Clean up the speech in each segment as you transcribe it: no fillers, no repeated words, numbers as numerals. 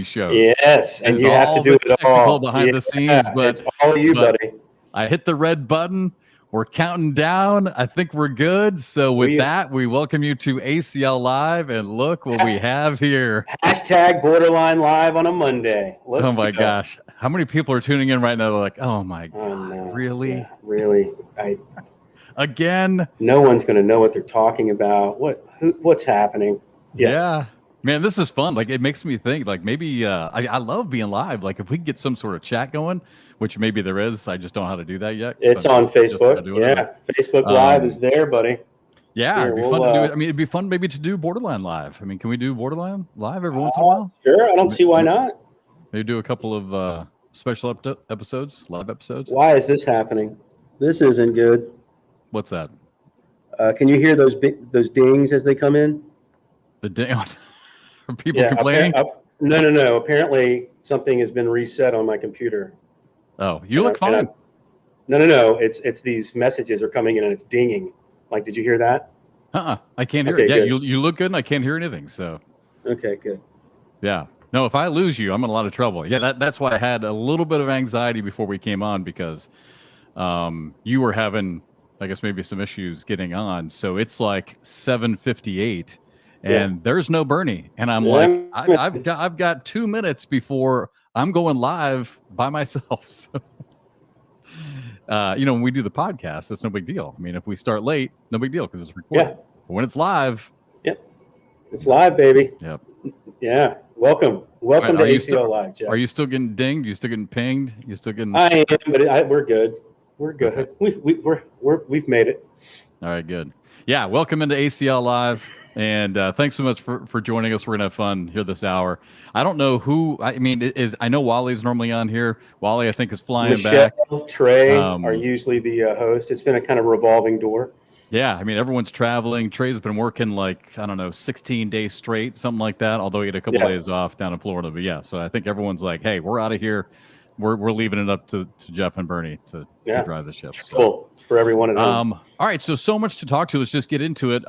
shows. Yes, That and is you have to all do the it technical all. behind the scenes, It's all you, but buddy. I hit the red button. We're counting down. I think we're good. So with that, we welcome you to ACL Live, and look what we have here. Hashtag Borderline Live on a Monday. Oh my gosh. How many people are tuning in right now? They're like, oh my God, no. really? Yeah, really? Again? No one's going to know what they're talking about. What's happening? Yeah. Man, this is fun. Like, it makes me think, like, maybe I love being live. Like, if we can get some sort of chat going, which maybe there is, I just don't know how to do that yet. It's on Facebook. Yeah, Facebook Live is there, buddy. Yeah, it'd be fun to do it. I mean, it'd be fun maybe to do Borderline Live. I mean, can we do Borderline Live every once in a while? Sure, I don't see why not. Maybe do a couple of special episodes, live episodes. Why is this happening? This isn't good. What's that? Can you hear those dings as they come in? The ding. Are people complaining? No. Apparently, something has been reset on my computer. Oh, you look fine. No. It's these messages are coming in and it's dinging. Like, did you hear that? I can't hear it. Yeah, you look good and I can't hear anything. So. Okay, good. Yeah. No, if I lose you, I'm in a lot of trouble. Yeah, that's why I had a little bit of anxiety before we came on because you were having, I guess, maybe some issues getting on. So it's like 7:58 and there's no Bernie. And I'm like, I've got 2 minutes before I'm going live by myself. So, when we do the podcast, that's no big deal. I mean, if we start late, no big deal because it's recorded. Yeah. But when it's live. Yep. It's live, baby. Yep. Yeah. Welcome to ACL Live, Jeff. Are you still getting dinged? You still getting pinged? You still getting? I am, but we're good. We're good. Okay. We've made it. All right, good. Yeah, welcome into ACL Live, and thanks so much for joining us. We're gonna have fun here this hour. I don't know who. I mean, I know Wally's normally on here. Wally, I think, is flying back. Trey are usually the host. It's been a kind of revolving door. Yeah, I mean, everyone's traveling. Trey's been working 16 days straight, something like that, although he had a couple days off down in Florida. But yeah, so I think everyone's like, hey, we're out of here. We're leaving it up to Jeff and Bernie to drive the ship. So. Cool for everyone at home. All right, so much to talk to. Let's just get into it.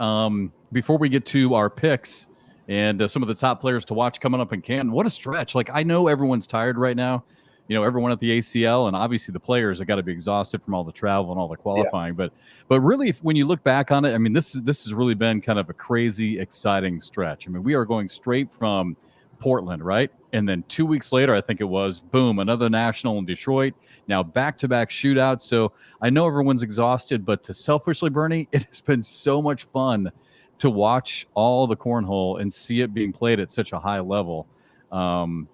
Before we get to our picks and some of the top players to watch coming up in Canton, what a stretch. Like, I know everyone's tired right now. Everyone at the ACL and obviously the players have got to be exhausted from all the travel and all the qualifying. Yeah. But really, when you look back on it, I mean, this has really been kind of a crazy, exciting stretch. I mean, we are going straight from Portland, right? And then 2 weeks later, I think it was, boom, another national in Detroit. Now back-to-back shootouts. So I know everyone's exhausted, but to selfishly, Bernie, it has been so much fun to watch all the cornhole and see it being played at such a high level. And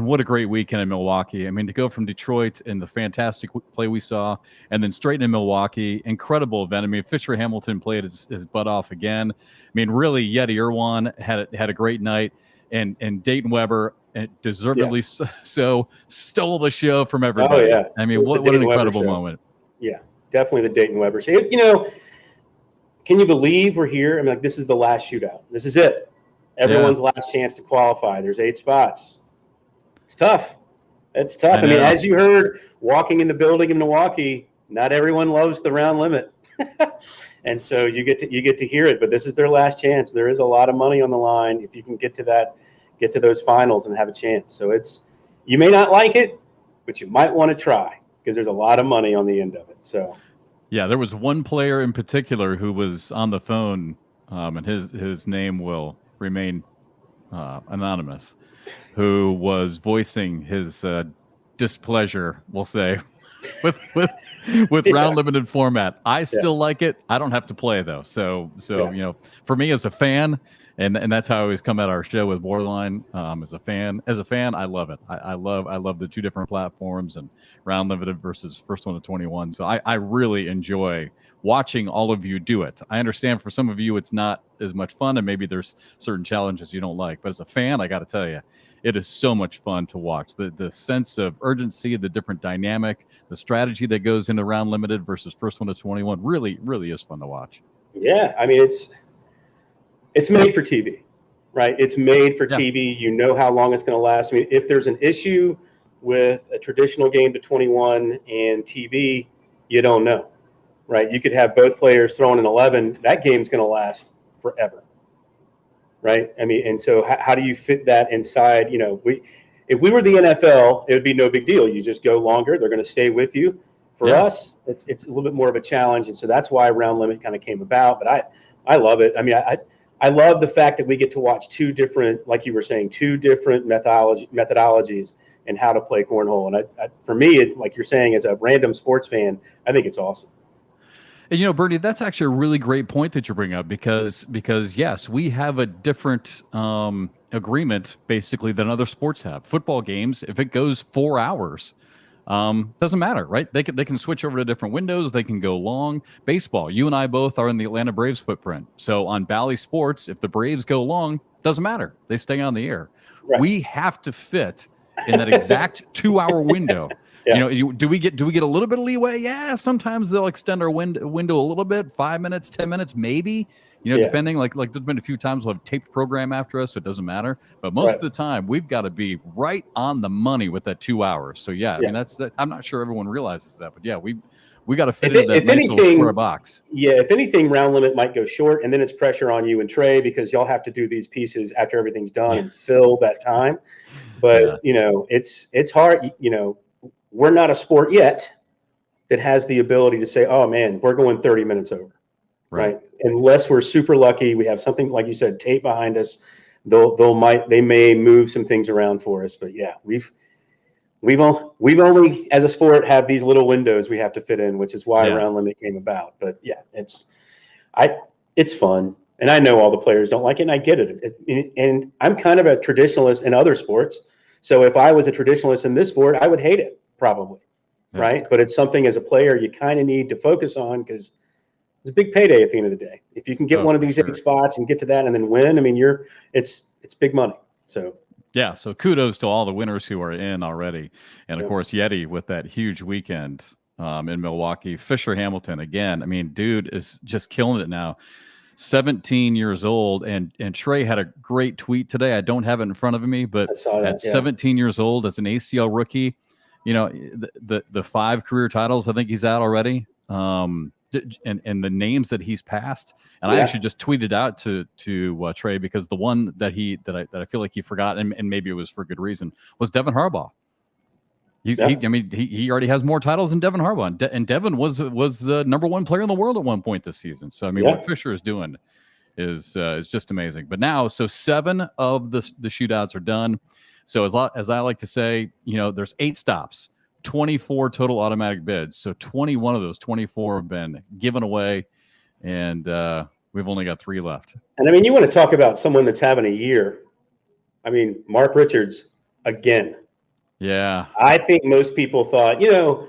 what a great weekend in Milwaukee. I mean, to go from Detroit and the fantastic play we saw and then straight into Milwaukee, incredible event. I mean, Fisher Hamilton played his butt off again. I mean, really, Yeti Irwan had a great night, and Dayton Weber deservedly so stole the show from everybody. Oh, yeah. I mean, what an incredible moment. Yeah, definitely the Dayton Weber show. Can you believe we're here? I mean, this is the last shootout. This is it. Everyone's last chance to qualify. There's 8 spots. It's tough. It's tough. I mean, as you heard, walking in the building in Milwaukee, not everyone loves the round limit. And so you get to hear it, but this is their last chance. There is a lot of money on the line if you can get to those finals and have a chance. So you may not like it, but you might want to try because there's a lot of money on the end of it. So yeah, there was one player in particular who was on the phone, and his name will remain anonymous, who was voicing his displeasure, we'll say, with round limited format. I still like it. I don't have to play though. So for me as a fan, and that's how I always come at our show with Borderline. As a fan, I love it. I love the 2 different platforms and round limited versus first one to 21. So I really enjoy watching all of you do it. I understand for some of you it's not as much fun, and maybe there's certain challenges you don't like. But as a fan, I got to tell you, it is so much fun to watch. The sense of urgency, the different dynamic, the strategy that goes into round limited versus first one to 21 really, really is fun to watch. Yeah, I mean, it's made for TV, right? It's made for TV. You know how long it's going to last. I mean, if there's an issue with a traditional game to 21 and TV, you don't know, right? You could have both players throwing an 11. That game's going to last forever, right? I mean, and so how do you fit that inside? You know, if we were the NFL, it would be no big deal. You just go longer; they're going to stay with you. For us, it's a little bit more of a challenge, and so that's why round limit kind of came about. But I love it. I mean, I love the fact that we get to watch two different, like you were saying, two different methodologies and how to play cornhole. And for me, like you're saying, as a random sports fan, I think it's awesome. And you know, Bernie, that's actually a really great point that you bring up because yes, we have a different agreement basically than other sports have. Football games, if it goes 4 hours, doesn't matter, right? They can switch over to different windows. They can go long. Baseball, you and I both are in the Atlanta Braves footprint. So on Bally Sports, if the Braves go long, doesn't matter. They stay on the air. Right. We have to fit in that exact 2-hour window. Yeah. You know, do we get a little bit of leeway? Yeah, sometimes they'll extend our window a little bit, 5 minutes, 10 minutes, maybe. You know, depending. Like there's been a few times we'll have taped program after us, so it doesn't matter. But most of the time, we've got to be right on the money with that 2 hours. So I mean that's that. I'm not sure everyone realizes that, but yeah, we got to fit into that nice little square box. Yeah, if anything, round limit might go short, and then it's pressure on you and Trey because y'all have to do these pieces after everything's done and fill that time. But you know, it's hard. You know, we're not a sport yet that has the ability to say, "Oh man, we're going 30 minutes over." Right. Unless we're super lucky, we have something like you said, tape behind us. They may move some things around for us. But yeah, we've only as a sport have these little windows we have to fit in, which is why round limit came about. But yeah, it's fun, and I know all the players don't like it, and I get it. And I'm kind of a traditionalist in other sports, so if I was a traditionalist in this sport, I would hate it probably, right? But it's something as a player you kind of need to focus on because it's a big payday at the end of the day. If you can get one of these 8 spots and get to that and then win, I mean, it's big money. So yeah, so kudos to all the winners who are in already, and of course Yeti with that huge weekend in Milwaukee. Fisher Hamilton again. I mean, dude is just killing it now. 17 years old, and Trey had a great tweet today. I don't have it in front of me, but at 17 years old, as an ACL rookie, you know, the 5 career titles I think he's at already. And the names that he's passed, and I actually just tweeted out to Trey because the one that I feel like he forgot, and maybe it was for good reason, was Devin Harbaugh. He already has more titles than Devin Harbaugh, and Devin was the number 1 player in the world at one point this season. So I mean, what Fisher is doing is just amazing. But now, so 7 of the shootouts are done. So as I like to say, you know, there's 8 stops. 24 total automatic bids. So 21 of those 24 have been given away, and we've only got 3 left. And I mean, you want to talk about someone that's having a year. I mean, Mark Richards again. Yeah. I think most people thought, you know,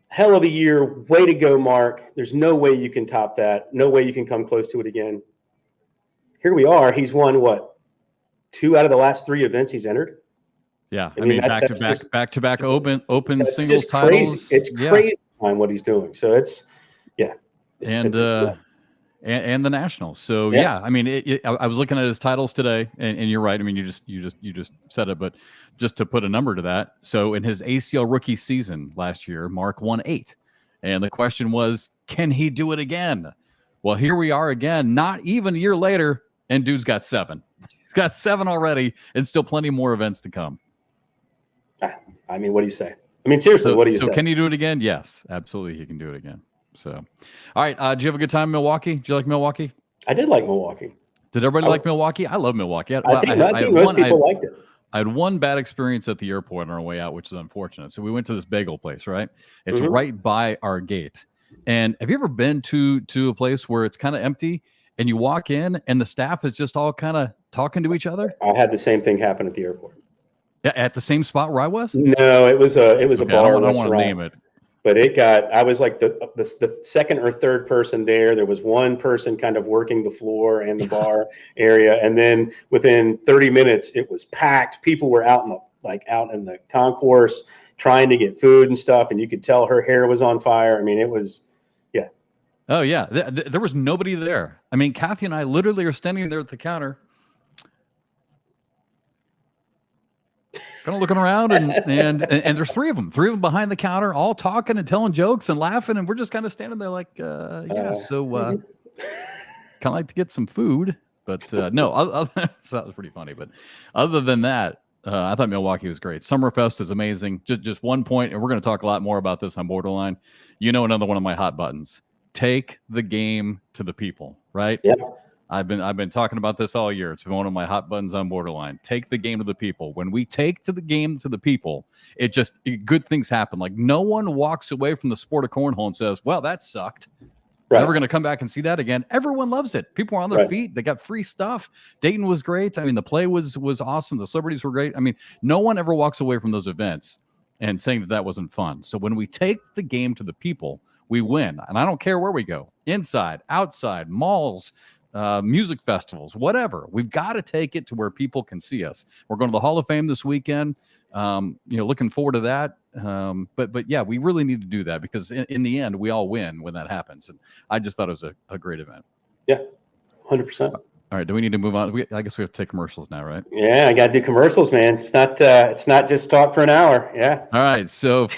hell of a year. Way to go, Mark. There's no way you can top that. No way you can come close to it again. Here we are. He's won what? 2 out of the last 3 events he's entered. Yeah, I mean back to back open singles titles. It's crazy on what he's doing. So it's and the nationals. So I mean, I was looking at his titles today, and you're right. I mean, you just said it, but just to put a number to that. So in his ACL rookie season last year, Mark won 8, and the question was, can he do it again? Well, here we are again, not even a year later, and dude's got 7. He's got 7 already, and still plenty more events to come. I mean, what do you say? I mean, seriously, what do you say? So can he do it again? Yes, absolutely, he can do it again. So, all right. Did you have a good time in Milwaukee? Did you like Milwaukee? I did like Milwaukee. Did everybody like Milwaukee? I love Milwaukee. I think most people liked it. I had one bad experience at the airport on our way out, which is unfortunate. So we went to this bagel place, right? It's right by our gate. And have you ever been to a place where it's kind of empty and you walk in and the staff is just all kind of talking to each other? I had the same thing happen at the airport. Yeah, at the same spot where I was? No, it was a bar. I don't want to name it. But I was like the second or third person there. There was one person kind of working the floor and the bar area. And then within 30 minutes, it was packed. People were out in the concourse trying to get food and stuff. And you could tell her hair was on fire. I mean, it was, yeah. Oh, yeah. There was nobody there. I mean, Kathy and I literally are standing there at the counter, kind of looking around, and there's 3 of them behind the counter, all talking and telling jokes and laughing, and we're just kind of standing there like, so kind of like to get some food. But no, so that was pretty funny. But other than that, I thought Milwaukee was great. Summerfest is amazing. Just one point, and we're going to talk a lot more about this on Borderline. Another one of my hot buttons. Take the game to the people, right? Yeah. I've been talking about this all year. It's been one of my hot buttons on Borderline. Take the game to the people. When we take the game to the people, good things happen. Like no one walks away from the sport of cornhole and says, "Well, that sucked. Right. Never going to come back and see that again." Everyone loves it. People are on their feet. They got free stuff. Dayton was great. I mean, the play was awesome. The celebrities were great. I mean, no one ever walks away from those events and saying that wasn't fun. So when we take the game to the people, we win. And I don't care where we go, inside, outside, malls, music festivals, whatever. We've got to take it to where people can see us. We're going to the Hall of Fame this weekend. Looking forward to that. But yeah, we really need to do that because in the end, we all win when that happens. And I just thought it was a great event. Yeah, 100%. All right, do we need to move on? I guess we have to take commercials now, right? Yeah, I got to do commercials, man. It's not just talk for an hour. Yeah. All right, so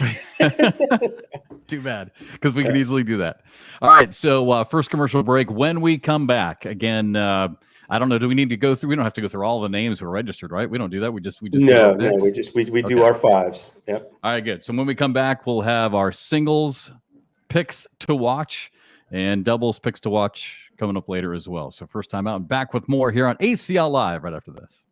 too bad because we could easily do that. All right, so first commercial break. When we come back, again, I don't know. Do we need to go through? We don't have to go through all the names who are registered, right? We don't do that. We just no. We do our fives. Yep. All right, good. So when we come back, we'll have our singles picks to watch and doubles picks to watch coming up later as well. So first time out and back with more here on ACL Live right after this.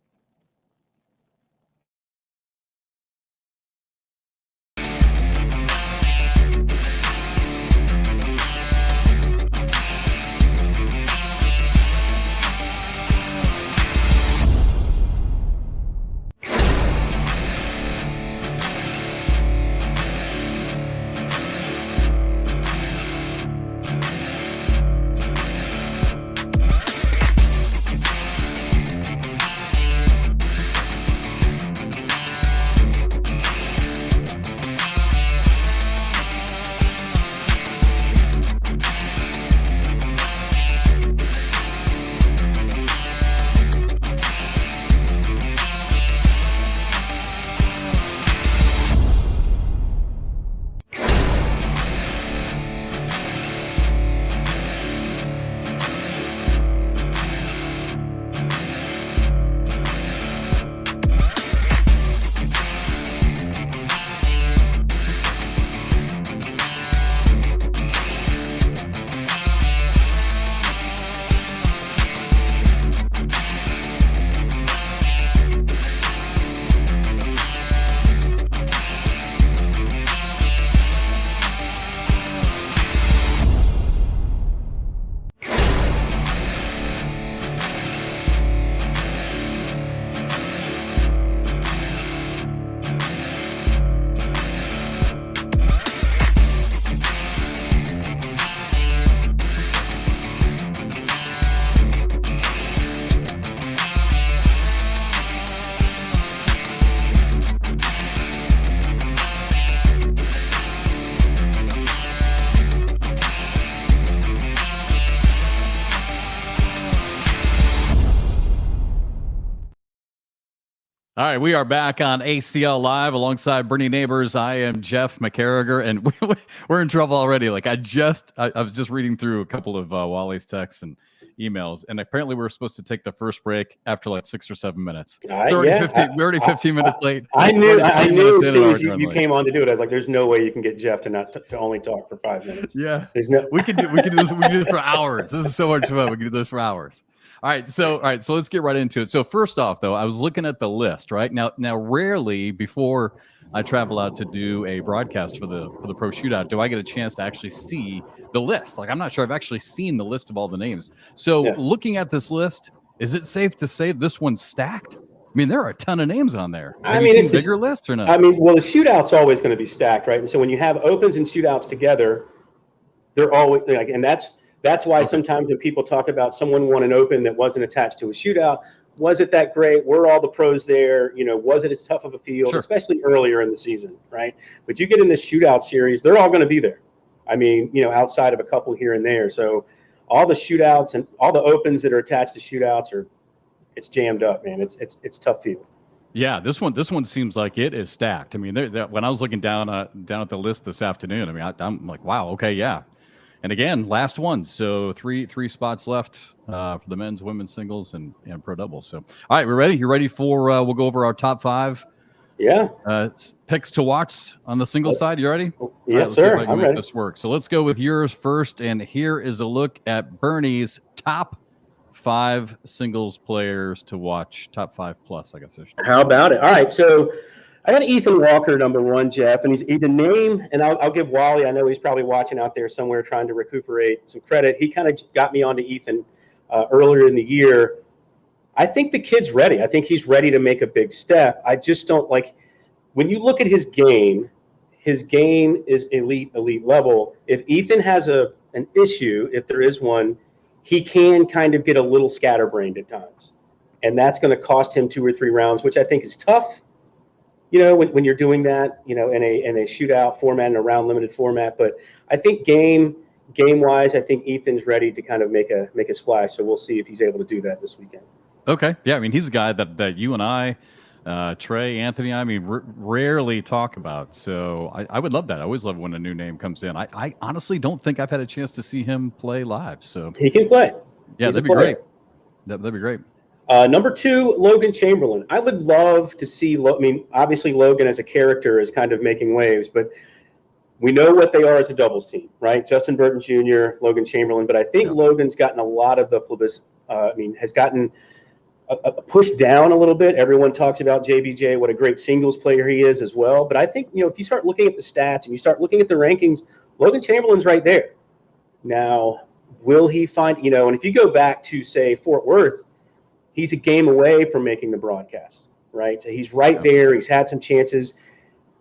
All right, we are back on ACL Live alongside Bernie Neighbors. I am Jeff McCarriger, and we're in trouble already. Like I was just reading through a couple of Wally's texts and emails, and apparently we were supposed to take the first break after like 6 or 7 minutes. So we're already 15 minutes late. I knew as soon as you came on to do it, I was like, "There's no way you can get Jeff to only talk for 5 minutes." Yeah, we can do this for hours. This is so much fun. We can do this for hours. All right, so let's get right into it. So first off, though, I was looking at the list right now. Rarely before I travel out to do a broadcast for the Pro Shootout do I get a chance to actually see the list. Like I'm not sure I've actually seen the list of all the names. So looking at this list, is it safe to say this one's stacked? I mean, there are a ton of names on there. Have you seen bigger lists or not? I mean, well, the shootout's always going to be stacked, right? And so when you have opens and shootouts together, they're always like, and that's why sometimes when people talk about someone won an open that wasn't attached to a shootout, was it that great? Were all the pros there? Was it as tough of a field, Sure. especially earlier in the season, right? But you get in this shootout series, they're all going to be there. I mean, outside of a couple here and there. So all the shootouts and all the opens that are attached to shootouts it's jammed up, man. It's tough field. Yeah, this one seems like it is stacked. I mean, when I was looking down at the list this afternoon, I mean, I'm like, wow, okay, yeah. And again, last one. So three spots left for the men's, women's singles, and pro doubles. So, all right, we're ready. You ready for? We'll go over our top 5. Yeah. Picks to watch on the single side. You ready? Yes, let's sir. See if I can I'm make ready. this work. So let's go with yours first. And here is a look at Bernie's top 5 singles players to watch. Top 5 plus, I guess. How about it? All right. So I got Ethan Walker, number 1, Jeff, and he's a name. And I'll give Wally. I know he's probably watching out there somewhere trying to recuperate some credit. He kind of got me onto Ethan earlier in the year. I think the kid's ready. I think he's ready to make a big step. I just don't like when you look at his game is elite level. If Ethan has an issue, if there is one, he can kind of get a little scatterbrained at times. And that's going to cost him 2 or 3 rounds, which I think is tough. When you're doing that, in a shootout format, in a round limited format. But I think game wise, I think Ethan's ready to kind of make a splash. So we'll see if he's able to do that this weekend. Okay. Yeah. I mean, he's a guy that you and I, Trey, Anthony, rarely talk about. So I would love that. I always love when a new name comes in. I honestly don't think I've had a chance to see him play live. So he can play. Yeah, that'd be great. That'd be great. Number 2, Logan Chamberlain. I would love to see. Obviously Logan as a character is kind of making waves, but we know what they are as a doubles team, right? Justin Burton Jr., Logan Chamberlain. But I think Logan's gotten a lot of the publicity. Has gotten pushed down a little bit. Everyone talks about JBJ, what a great singles player he is as well. But I think, if you start looking at the stats and you start looking at the rankings, Logan Chamberlain's right there. Now, will he find, and if you go back to, say, Fort Worth, he's a game away from making the broadcast, right? So he's right there. He's had some chances.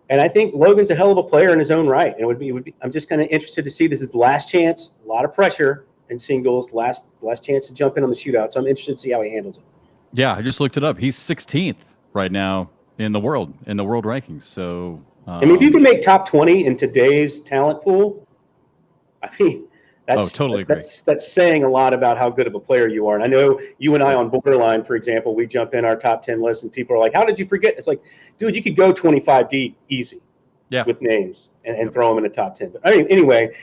And I think Logan's a hell of a player in his own right. And it would be I'm just kind of interested to see. This is the last chance, a lot of pressure in singles, last chance to jump in on the shootout. So I'm interested to see how he handles it. Yeah, I just looked it up. He's 16th right now in the world rankings. So if you can make top 20 in today's talent pool, totally agree. That's saying a lot about how good of a player you are. And I know you and I on Borderline, for example, we jump in our top 10 list and people are like, how did you forget? It's like, dude, you could go 25 deep easy with names and throw them in the top 10. But anyway,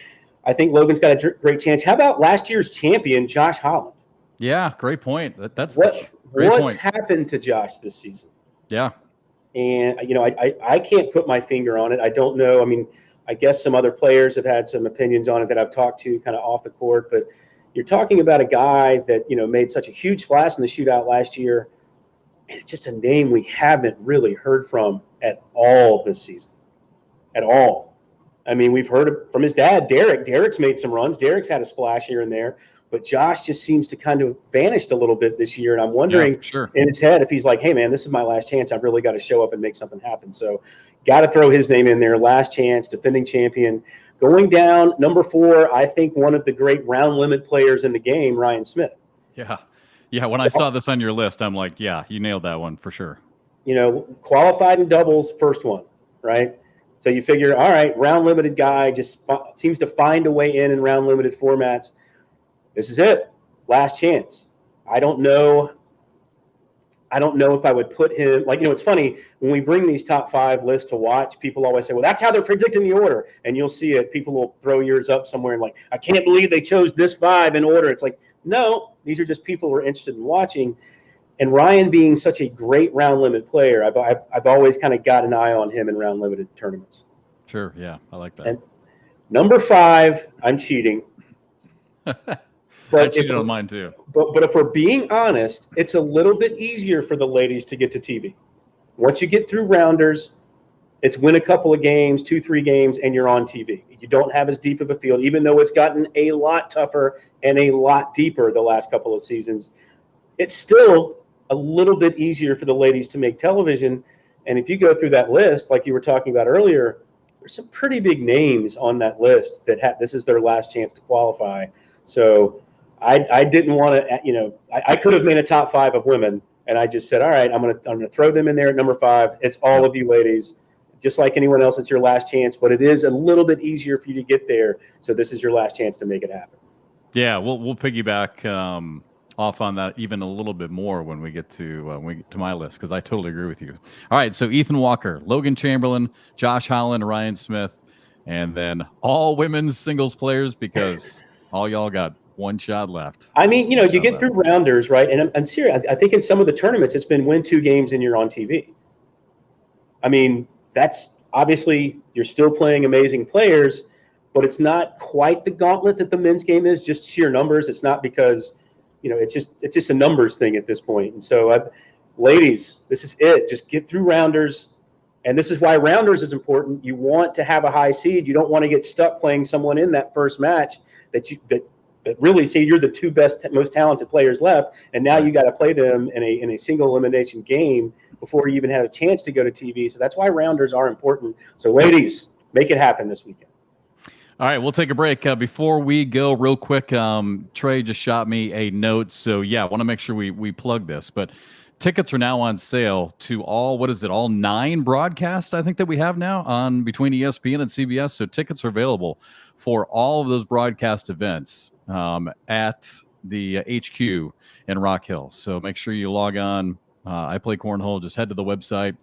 I think Logan's got a great chance. How about last year's champion, Josh Holland? Yeah, great point. That's what's happened to Josh this season? Yeah. And, I can't put my finger on it. I don't know. I guess some other players have had some opinions on it that I've talked to kind of off the court. But you're talking about a guy that, made such a huge splash in the shootout last year. And it's just a name we haven't really heard from at all this season. At all. We've heard from his dad, Derek. Derek's made some runs. Derek's had a splash here and there. But Josh just seems to kind of vanished a little bit this year. And I'm wondering in his head if he's like, hey, man, this is my last chance. I've really got to show up and make something happen. So got to throw his name in there. Last chance, defending champion. Going down, number 4, I think one of the great round limit players in the game, Ryan Smith. Yeah. Yeah, when I saw this on your list, I'm like, yeah, you nailed that one for sure. Qualified in doubles, first one, right? So you figure, all right, round limited guy just seems to find a way in round limited formats. This is it. Last chance. I don't know if I would put him it's funny when we bring these top 5 lists to watch, people always say, well, that's how they're predicting the order. And you'll see it. People will throw yours up somewhere and I can't believe they chose this 5 in order. It's like, no, these are just people who are interested in watching. And Ryan being such a great round limit player, I've always kind of got an eye on him in round limited tournaments. Sure. Yeah. I like that. And number 5, I'm cheating. I cheated on mine too. But if we're being honest, it's a little bit easier for the ladies to get to TV. Once you get through rounders, it's win a couple of games, 2-3 games, and you're on TV. You don't have as deep of a field, even though it's gotten a lot tougher and a lot deeper the last couple of seasons. It's still a little bit easier for the ladies to make television. And if you go through that list, like you were talking about earlier, there's some pretty big names on that list that this is their last chance to qualify. So I didn't want to, I could have made a top 5 of women, and I just said, all right, I'm gonna throw them in there at number 5. It's all of you ladies, just like anyone else. It's your last chance, but it is a little bit easier for you to get there. So this is your last chance to make it happen. Yeah, we'll piggyback off on that even a little bit more when we get to my list, because I totally agree with you. All right, so Ethan Walker, Logan Chamberlain, Josh Holland, Ryan Smith. and then all women's singles players because all y'all got one shot left. I mean, you get through rounders, right? And I'm serious. I think in some of the tournaments, it's been win 2 games and you're on TV. I mean, that's obviously you're still playing amazing players, but it's not quite the gauntlet that the men's game is. Just sheer numbers. It's not because, it's just a numbers thing at this point. And so, ladies, this is it. Just get through rounders. And this is why rounders is important. You want to have a high seed. You don't want to get stuck playing someone in that first match that really say you're the 2 best, most talented players left, and now you got to play them in a single elimination game before you even have a chance to go to TV. So that's why rounders are important. So ladies, make it happen this weekend. All right, we'll take a break. Before we go, real quick, Trey just shot me a note. So yeah, I want to make sure we plug this, but tickets are now on sale to all 9 broadcasts, I think, that we have now on between ESPN and CBS. So tickets are available for all of those broadcast events at the HQ in Rock Hill. So make sure you log on. I Play Cornhole. Just head to the website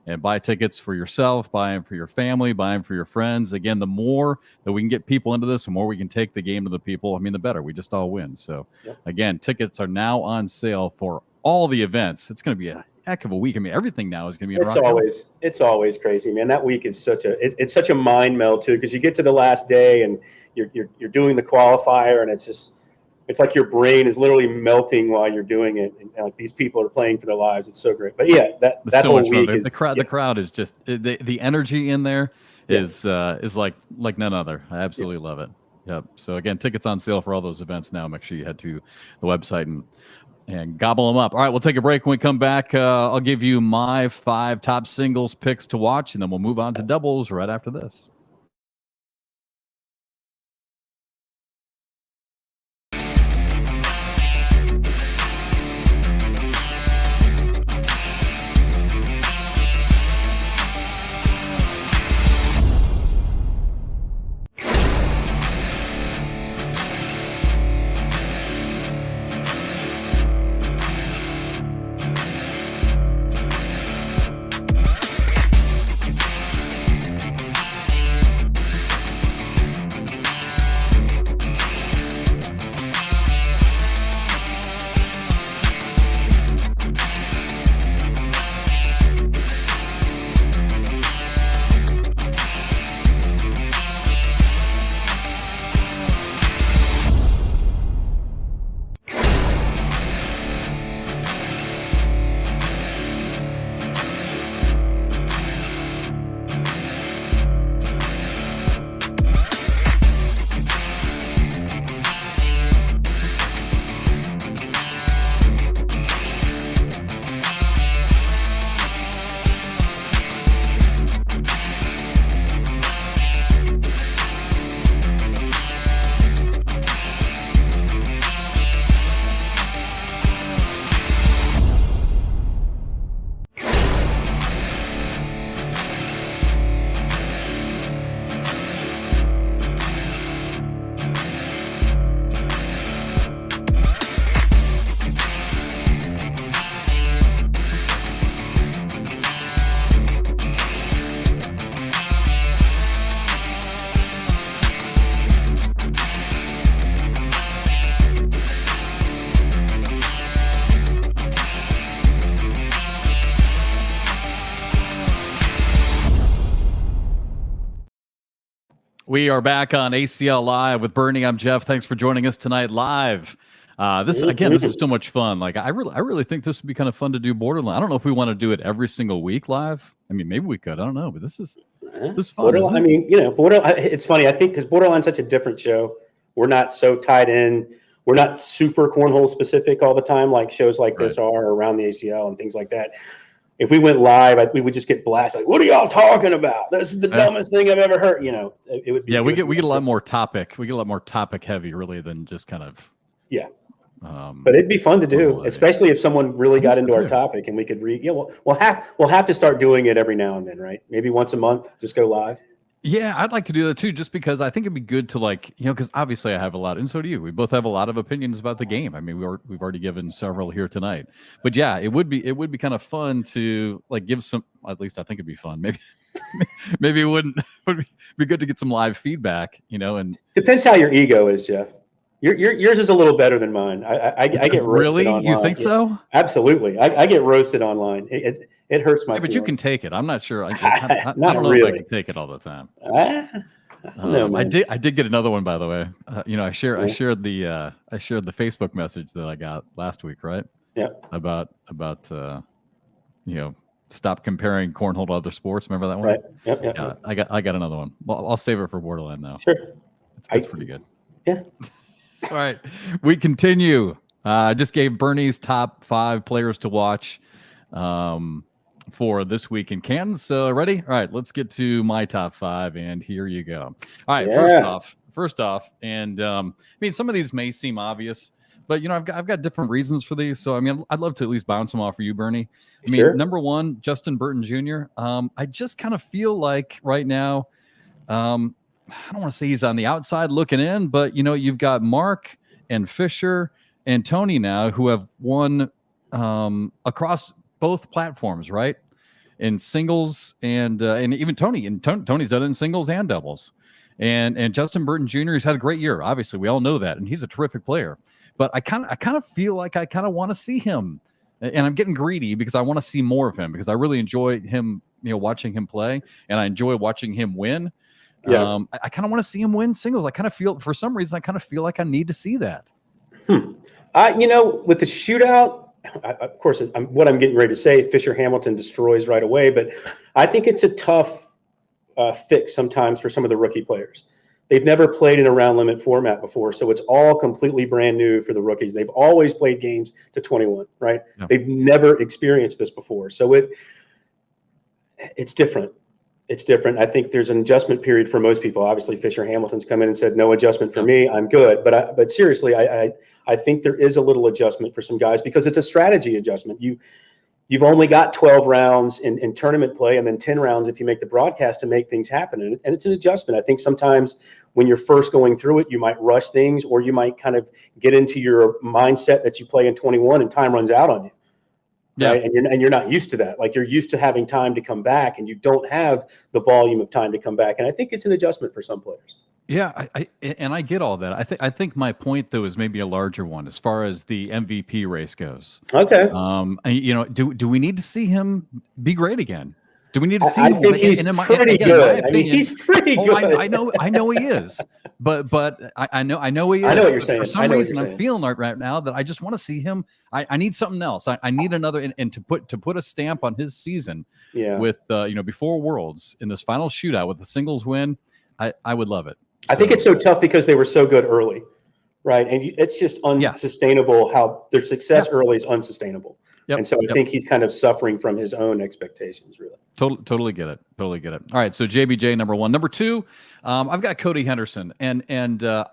and buy tickets for yourself, buy them for your family, buy them for your friends. Again, the more that we can get people into this, the more we can take the game to the people, I mean, the better. We just all win. So again, tickets are now on sale for all the events. It's going to be a heck of a week. I mean, everything now is going to be in Rock Hill. It's always crazy, man. That week is it's such a mind meld too, because you get to the last day and you're doing the qualifier, and it's like your brain is literally melting while you're doing it, and like these people are playing for their lives. It's so great. But yeah, that so whole week is the crowd is just the energy in there is like none other. I absolutely love it. Yep. So again, tickets on sale for all those events now. Make sure you head to the website and gobble them up. All right, we'll take a break. When we come back, I'll give you my 5 top singles picks to watch, and then we'll move on to doubles right after this. We are back on ACL Live with Bernie. I'm Jeff. Thanks for joining us tonight live. This is so much fun. Like I really think this would be kind of fun to do Borderline. I don't know if we want to do it every single week live. I mean, maybe we could. I don't know, but this is fun. I mean, Borderline. It's funny. I think because Borderline's such a different show. We're not so tied in. We're not super cornhole specific all the time, like shows like this are around the ACL and things like that. If we went live, we would just get blasted. Like, what are y'all talking about? This is the dumbest thing I've ever heard. It would be. Yeah, we get a lot more topic. We get a lot more topic heavy, really, than just kind of. Yeah. But it'd be fun to do, especially if someone really got into our topic and we could read. Yeah, we'll have to start doing it every now and then, right? Maybe once a month, just go live. Yeah, I'd like to do that too, just because I think it'd be good to because obviously I have a lot, and so do you. We both have a lot of opinions about the game. I mean, we've already given several here tonight, but yeah, it would be kind of fun to give some. At least I think it'd be fun. Maybe it wouldn't would be good to get some live feedback, and Depends how your ego is, Jeff. Yours is a little better than mine. I get roasted really, you online. think so? Absolutely. I get roasted online. It hurts my Yeah, but you can feelings. take it. I'm not sure. I Not don't know if I really. can take it all the time. I don't know, I man. did get another one, by the way. I Yeah. shared the Facebook message that I got last week, right? Yeah. About stop comparing cornhole to other sports. Remember that one? Right. Yep. Yep. Yeah, Yep. I got another one. Well, I'll save it for Borderland now. Sure. It's pretty good. Yeah. All right, we continue. I just gave Bernie's top 5 players to watch for this week in Canton. So ready? All right, let's get to my top 5, and here you go. All right, Yeah. first off, and I mean, some of these may seem obvious, but I've got different reasons for these. So I mean, I'd love to at least bounce them off for you, Bernie. I mean, Sure. number one, Justin Burton Jr. I just kind of feel like right now, I don't want to say he's on the outside looking in, but you've got Mark and Fisher and Tony now who have won across both platforms, right? In singles and even Tony. And Tony's done it in singles and doubles. And Justin Burton Jr. has had a great year. Obviously, we all know that, and he's a terrific player. But I kind of feel like I kind of want to see him, and I'm getting greedy because I want to see more of him because I really enjoy him, watching him play, and I enjoy watching him win. Yeah. I kind of want to see him win singles. I kind of feel, for some reason, I kind of feel like I need to see that. With the shootout, of course, what I'm getting ready to say, Fisher Hamilton destroys right away, but I think it's a tough fix sometimes for some of the rookie players. They've never played in a round limit format before, so it's all completely brand new for the rookies. They've always played games to 21, right? Yeah. They've never experienced this before, so it's different. It's different. I think there's an adjustment period for most people. Obviously, Fisher Hamilton's come in and said, no adjustment for me. I'm good. But seriously, I think there is a little adjustment for some guys because it's a strategy adjustment. You've only got 12 rounds in tournament play and then 10 rounds if you make the broadcast to make things happen. And it's an adjustment. I think sometimes when you're first going through it, you might rush things or you might kind of get into your mindset that you play in 21 and time runs out on you. Yeah. Right. And you're not used to that. Like you're used to having time to come back and you don't have the volume of time to come back. And I think it's an adjustment for some players. Yeah, I get all that. I think my point though is maybe a larger one as far as the MVP race goes. Okay. Do we need to see him be great again? Do we need to see I him? think he's pretty good. I mean, he's pretty good. I know he is, but I know he is. I know what you're saying. For some reason, I'm feeling right now that I just want to see him. I need something else. I need another, and to put a stamp on his season. Yeah. With before Worlds in this final shootout with the singles win, I would love it. I think it's so tough because they were so good early, right? And it's just unsustainable how their success early is unsustainable. Yep. And so I think he's kind of suffering from his own expectations, really. Totally get it. Totally get it. All right, so JBJ number 1. Number 2, I've got Cody Henderson, and out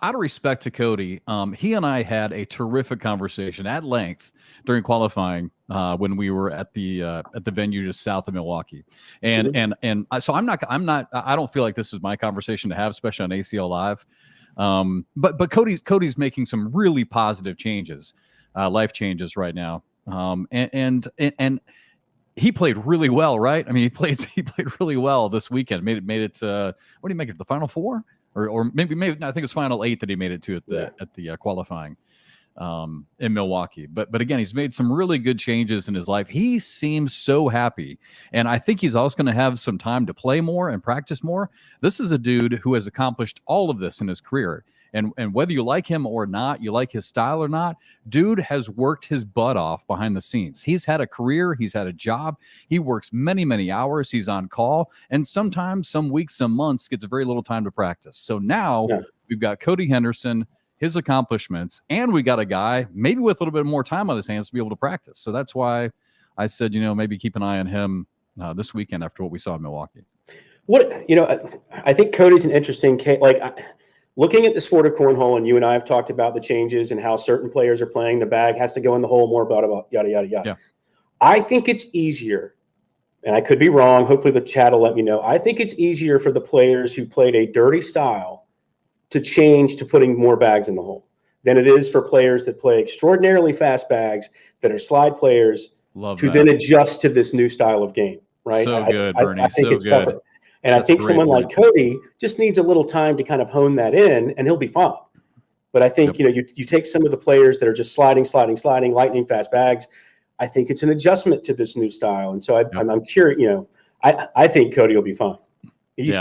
of respect to Cody, he and I had a terrific conversation at length during qualifying when we were at the venue just south of Milwaukee, and so I don't feel like this is my conversation to have, especially on ACL Live. But Cody's making some really positive changes, life changes right now. And he played really well, right? I mean, he played really well this weekend. Made it. What did he make it? The Final 4, or maybe I think it's Final 8 that he made it to at the qualifying in Milwaukee. But again, he's made some really good changes in his life. He seems so happy, and I think he's also going to have some time to play more and practice more. This is a dude who has accomplished all of this in his career. And whether you like him or not, you like his style or not, dude has worked his butt off behind the scenes. He's had a career. He's had a job. He works many, many hours. He's on call. And sometimes, some weeks, some months, gets very little time to practice. So now we've got Cody Henderson, his accomplishments, and we got a guy maybe with a little bit more time on his hands to be able to practice. So that's why I said, maybe keep an eye on him this weekend after what we saw in Milwaukee. I think Cody's an interesting case. Looking at the sport of cornhole, and you and I have talked about the changes and how certain players are playing, the bag has to go in the hole, more about yada, yada, yada. Yeah. I think it's easier and I could be wrong. Hopefully the chat will let me know. I think it's easier for the players who played a dirty style to change to putting more bags in the hole than it is for players that play extraordinarily fast bags that are slide players to then adjust to this new style of game, right? So good, Bernie. I think it's tougher. And That's I think someone like Cody just needs a little time to kind of hone that in, and he'll be fine. But I think, you take some of the players that are just sliding, lightning fast bags. I think it's an adjustment to this new style. And so I'm curious, I think Cody will be fine.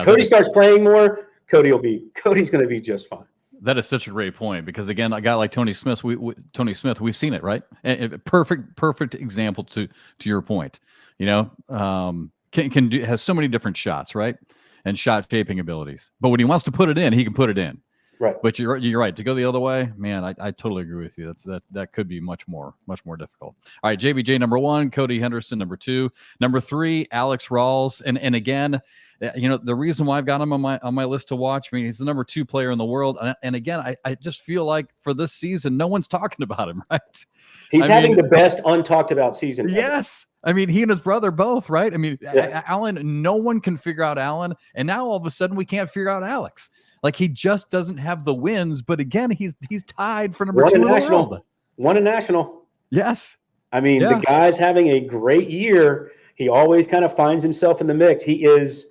Cody starts playing more, Cody's going to be just fine. That is such a great point, because again, a guy like Tony Smith, we've seen it, right? And perfect example to your point. Has so many different shots, right? And shot shaping abilities. But when he wants to put it in, he can put it in. Right. But you're right. To go the other way, man, I totally agree with you. That could be much more difficult. All right, JBJ number 1, Cody Henderson number 2, number 3, Alex Rawls, and again, the reason why I've got him on my list to watch. I mean, he's the number 2 player in the world, and again, I just feel like for this season, no one's talking about him, right? He's having the best untalked about season ever. Yes. I mean, he and his brother both, right? I mean, Allen, no one can figure out Allen, and now all of a sudden we can't figure out Alex. Like, he just doesn't have the wins, but again, he's tied for number 2 in the world. Won a national. Yes. I mean, the guy's having a great year. He always kind of finds himself in the mix. He's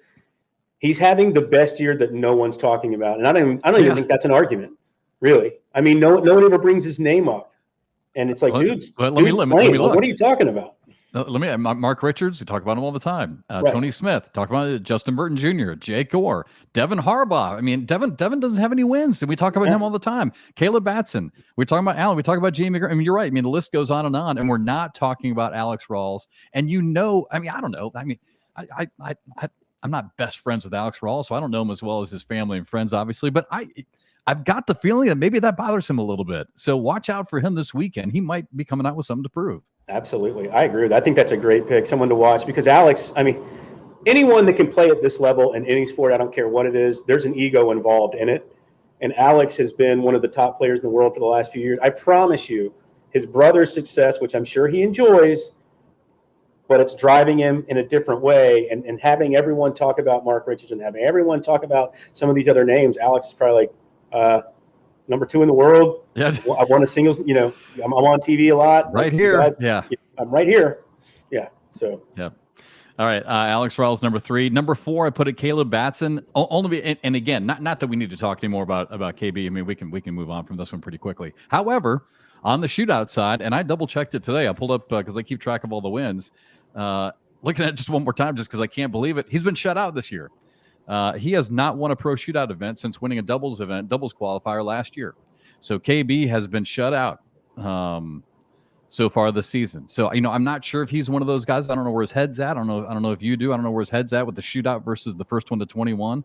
having the best year that no one's talking about. And I don't even think that's an argument, really. I mean, no one ever brings his name up. And it's like, let me look. What are you talking about? Mark Richards, we talk about him all the time. Tony Smith, talk about it, Justin Burton Jr., Jake Gore, Devin Harbaugh. I mean, Devin doesn't have any wins, and we talk about him all the time. Caleb Batson. We're talking about Allen. We talk about Jamie. I mean, you're right. I mean, the list goes on, and we're not talking about Alex Rawls. And I mean, I don't know. I mean, I'm not best friends with Alex Rawls, so I don't know him as well as his family and friends, obviously. But I've got the feeling that maybe that bothers him a little bit. So watch out for him this weekend. He might be coming out with something to prove. Absolutely. I agree with that. I think that's a great pick, someone to watch, because Alex, I mean, anyone that can play at this level in any sport, I don't care what it is, there's an ego involved in it. And Alex has been one of the top players in the world for the last few years. I promise you, his brother's success, which I'm sure he enjoys, but it's driving him in a different way. And having everyone talk about Mark Richards and having everyone talk about some of these other names, Alex is probably like, number 2 in the world. Yeah. I won a singles, I'm on TV a lot. Right here. I'm right here. Yeah. So. Yeah. All right. Alex Rawls, number 3. Number 4, I put it Caleb Batson. And again, not that we need to talk anymore about KB. I mean, we can move on from this one pretty quickly. However, on the shootout side, and I double checked it today. I pulled up because I keep track of all the wins. Looking at it just one more time, just because I can't believe it. He's been shut out this year. He has not won a pro shootout event since winning a doubles qualifier last year. So KB has been shut out so far this season. So, I'm not sure if he's one of those guys. I don't know where his head's at. I don't know if you do. I don't know where his head's at with the shootout versus the first one to 21.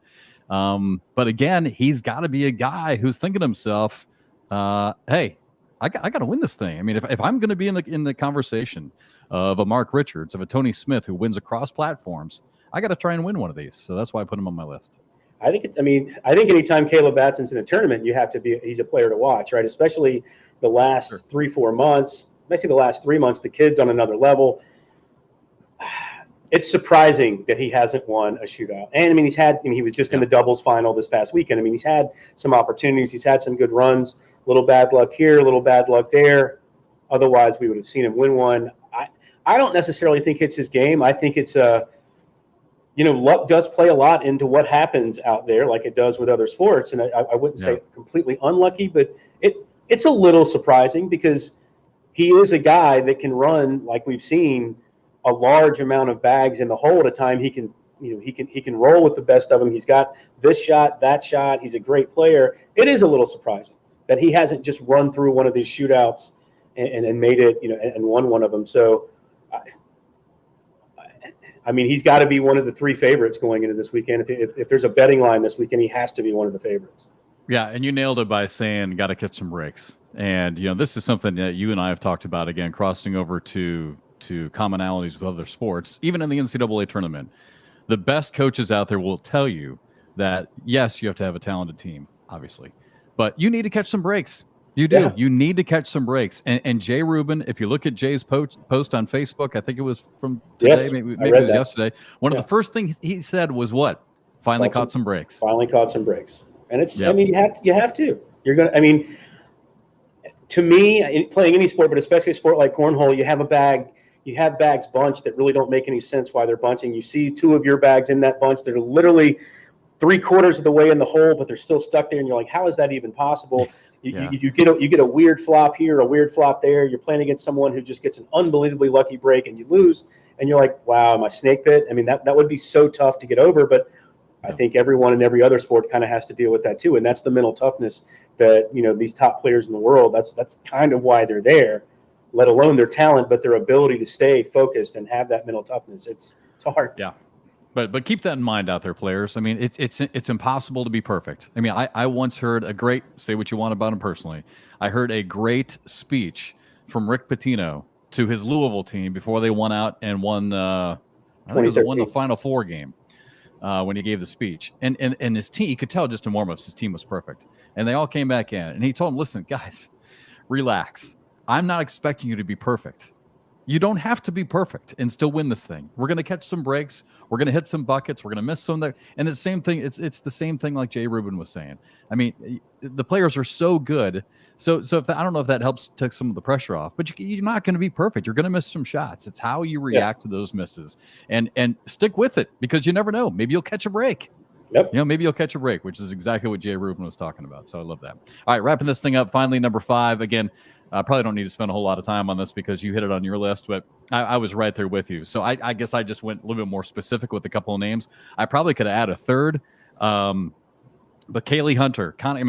But again, he's got to be a guy who's thinking to himself, hey, I got to win this thing. I mean, if I'm going to be in the conversation of a Mark Richards, of a Tony Smith who wins across platforms, I got to try and win one of these. So that's why I put him on my list. I think anytime Caleb Batson's in a tournament, he's a player to watch, right? Especially the last 3-4 months, basically the last 3 months, the kid's on another level. It's surprising that he hasn't won a shootout. And he was just in the doubles final this past weekend. I mean, he's had some opportunities. He's had some good runs, a little bad luck here, a little bad luck there. Otherwise, we would have seen him win one. I don't necessarily think it's his game. I think it's luck does play a lot into what happens out there, like it does with other sports. And I wouldn't say completely unlucky, but it's a little surprising because he is a guy that can run, like we've seen, a large amount of bags in the hole at a time. He can roll with the best of them. He's got this shot, that shot. He's a great player. It is a little surprising that he hasn't just run through one of these shootouts and made it, and won one of them. So, he's got to be one of the 3 favorites going into this weekend. If there's a betting line this weekend, he has to be one of the favorites. Yeah, and you nailed it by saying got to catch some breaks. And this is something that you and I have talked about, again, crossing over to commonalities with other sports, even in the NCAA tournament. The best coaches out there will tell you that, yes, you have to have a talented team, obviously, but you need to catch some breaks. You do. Yeah. You need to catch some breaks. And Jay Rubin, if you look at Jay's post on Facebook, I think it was from today, Yes, maybe I it read was that. yesterday. One of the first things he said was what? Finally caught some breaks. Finally caught some breaks. And it's, Yep. I mean, you have to. You're going to, I mean, to me, playing any sport, but especially a sport like cornhole, you have bags bunched that really don't make any sense why they're bunching. You see two of your bags in that bunch that are literally 3/4 of the way in the hole, but they're still stuck there, and you're like, how is that even possible? You get a weird flop here, a weird flop there. You're playing against someone who just gets an unbelievably lucky break, and you lose, and you're like, wow, my snake pit. I mean, that would be so tough to get over, but I think everyone in every other sport kind of has to deal with that too, and that's the mental toughness that these top players in the world. That's kind of why they're there, let alone their talent, but their ability to stay focused and have that mental toughness. It's hard. Yeah. But keep that in mind out there, players. I mean, it's impossible to be perfect. I mean, I once heard a great, say what you want about him personally, I heard a great speech from Rick Pitino to his Louisville team before they won out and won, I think it won the Final Four game when he gave the speech. And his team, you could tell just in warm-ups, his team was perfect. And they all came back in. And he told them, listen, guys, relax. I'm not expecting you to be perfect. You don't have to be perfect and still win this thing. We're going to catch some breaks. We're going to hit some buckets. We're going to miss some there. And the same thing, it's the same thing like Jay Rubin was saying. I mean, the players are so good. So if I don't know if that helps take some of the pressure off, but you're not going to be perfect. You're going to miss some shots. It's how you react to those misses. And stick with it, because you never know. Maybe you'll catch a break. Yep. Maybe you'll catch a break, which is exactly what Jay Rubin was talking about. So I love that. All right, wrapping this thing up. Finally, number 5. Again, I probably don't need to spend a whole lot of time on this because you hit it on your list, but I was right there with you. So I guess I just went a little bit more specific with a couple of names. I probably could add a third, but Kaylee Hunter. Connie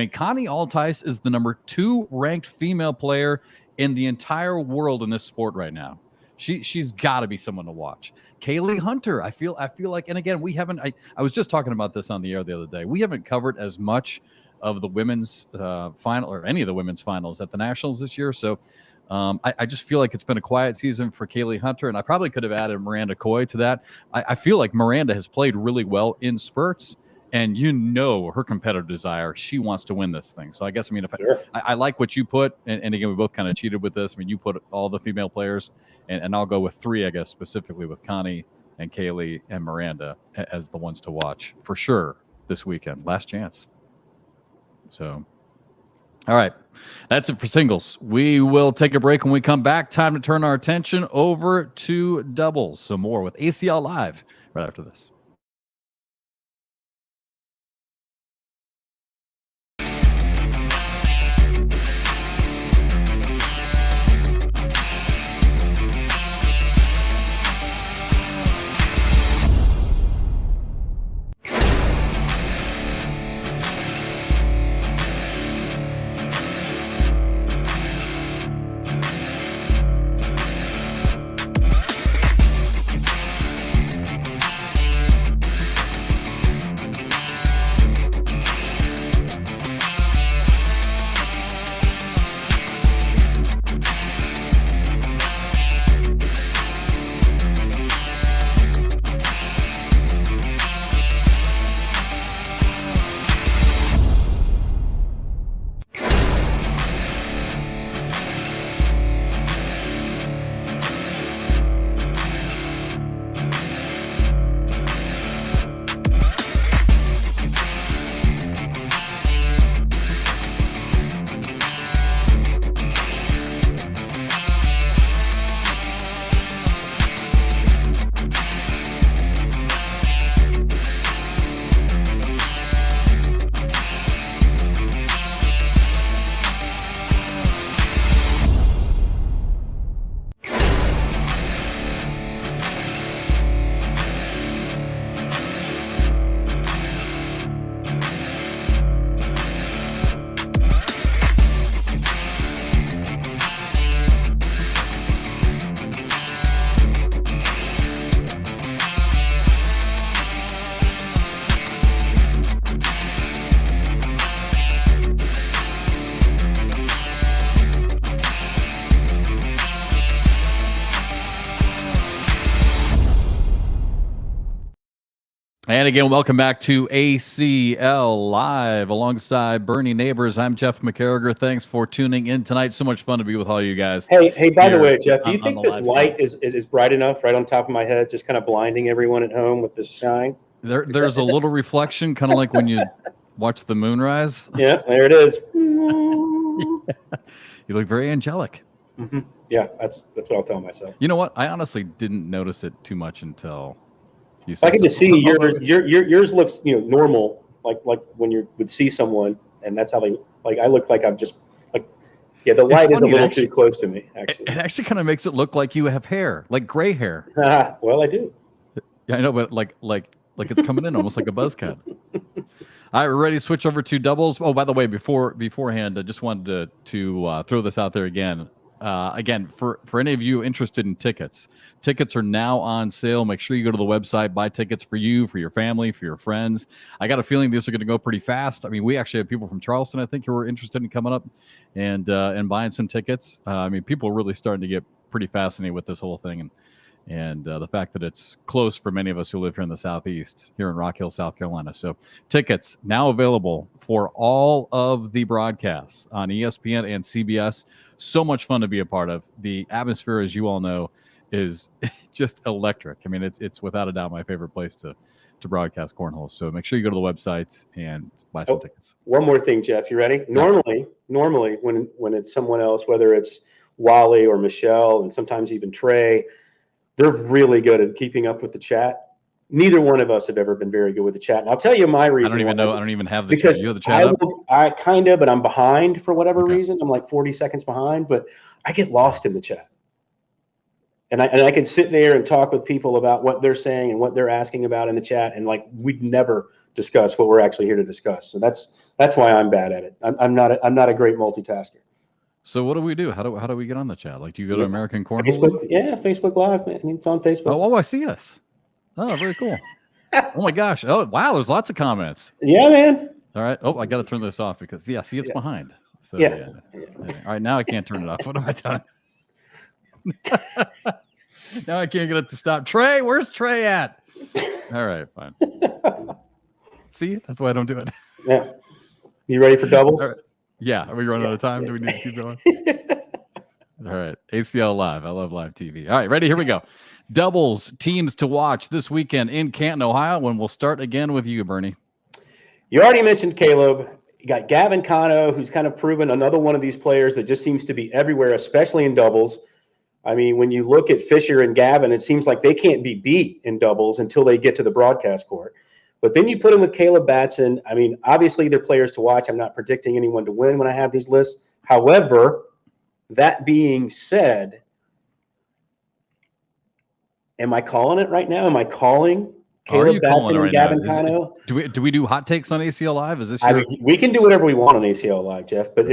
Altice is the number 2 ranked female player in the entire world in this sport right now. She's got to be someone to watch. Kaylee Hunter, I feel like, and again, we haven't. I was just talking about this on the air the other day. We haven't covered as much of the women's final or any of the women's finals at the Nationals this year. So I just feel like it's been a quiet season for Kaylee Hunter, and I probably could have added Miranda Coy to that. I feel like Miranda has played really well in spurts, and her competitive desire. She wants to win this thing. So I guess, if Sure. I like what you put, and again, we both kind of cheated with this. I mean, you put all the female players, and I'll go with 3, I guess, specifically with Connie and Kaylee and Miranda as the ones to watch for sure this weekend. Last chance. So, all right, that's it for singles. We will take a break when we come back. Time to turn our attention over to doubles. Some more with ACL Live right after this. And again, welcome back to ACL Live alongside Bernie Neighbors. I'm Jeff McCarriger. Thanks for tuning in tonight. So much fun to be with all you guys. Hey, by the way, Jeff, do you think this light front. is bright enough right on top of my head, just kind of blinding everyone at home with this shine? There's a little reflection, kind of like when you watch the moon rise. Yeah, there it is. Yeah. You look very angelic. Mm-hmm. Yeah, that's what I'll tell myself. You know what? I honestly didn't notice it too much until you I get to see yours. Yours looks normal, like when you would see someone, and that's how they like. I look like I'm just like, yeah. The light is a little too close to me. Actually, it actually kind of makes it look like you have hair, like gray hair. Well, I do. Yeah, I know, but like it's coming in almost like a buzz cut. All right, we're ready to switch over to doubles. Oh, by the way, beforehand, I just wanted to throw this out there again. Again, for any of you interested in tickets are now on sale. Make sure you go to the website, buy tickets for you, for your family, for your friends. I got a feeling these are going to go pretty fast. I mean, we actually have people from Charleston, I think, who are interested in coming up and buying some tickets. I mean, people are really starting to get pretty fascinated with this whole thing, and the fact that it's close for many of us who live here in the Southeast, here in Rock Hill, South Carolina. So tickets now available for all of the broadcasts on ESPN and CBS. So much fun to be a part of. The atmosphere, as you all know, is just electric. I mean, it's without a doubt my favorite place to broadcast cornhole. So make sure you go to the website and buy some tickets. One more thing, Jeff. You ready? Normally, when it's someone else, whether it's Wally or Michelle, and sometimes even Trey, they're really good at keeping up with the chat. Neither one of us have ever been very good with the chat. And I'll tell you my reason. I don't even have the chat. You have the chat up? I kind of, but I'm behind for whatever reason. I'm like 40 seconds behind, but I get lost in the chat. And I can sit there and talk with people about what they're saying and what they're asking about in the chat. And like, we'd never discuss what we're actually here to discuss. So that's why I'm bad at it. I'm not a great multitasker. So what do we do? How do we get on the chat? Like, do you go to American Cornhole? Facebook, yeah, Facebook Live. I mean, it's on Facebook. Oh, I see us. Oh, very cool. Oh my gosh. Oh, wow. There's lots of comments. Yeah, man. All right. Oh, I got to turn this off because see, it's behind. So yeah. All right. Now I can't turn it off. What have I done? Now I can't get it to stop. Trey, where's Trey at? All right, fine. See, that's why I don't do it. Yeah. You ready for doubles? Right. Yeah. Are we running out of time? Do we need to keep going? All right. ACL Live. I love live TV. All right. Ready? Here we go. Doubles teams to watch this weekend in Canton, Ohio, when we'll start again with you, Bernie. You already mentioned Caleb. You got Gavin Cano, who's kind of proven another one of these players that just seems to be everywhere, especially in doubles. I mean, when you look at Fisher and Gavin, it seems like they can't be beat in doubles until they get to the broadcast court. But then you put him with Caleb Batson. I mean, obviously they're players to watch. I'm not predicting anyone to win when I have these lists. However, that being said, am I calling it right now? Am I calling Caleb Batson and Gavin Cano? Do we do hot takes on ACL Live? Is this? I mean, we can do whatever we want on ACL Live, Jeff. But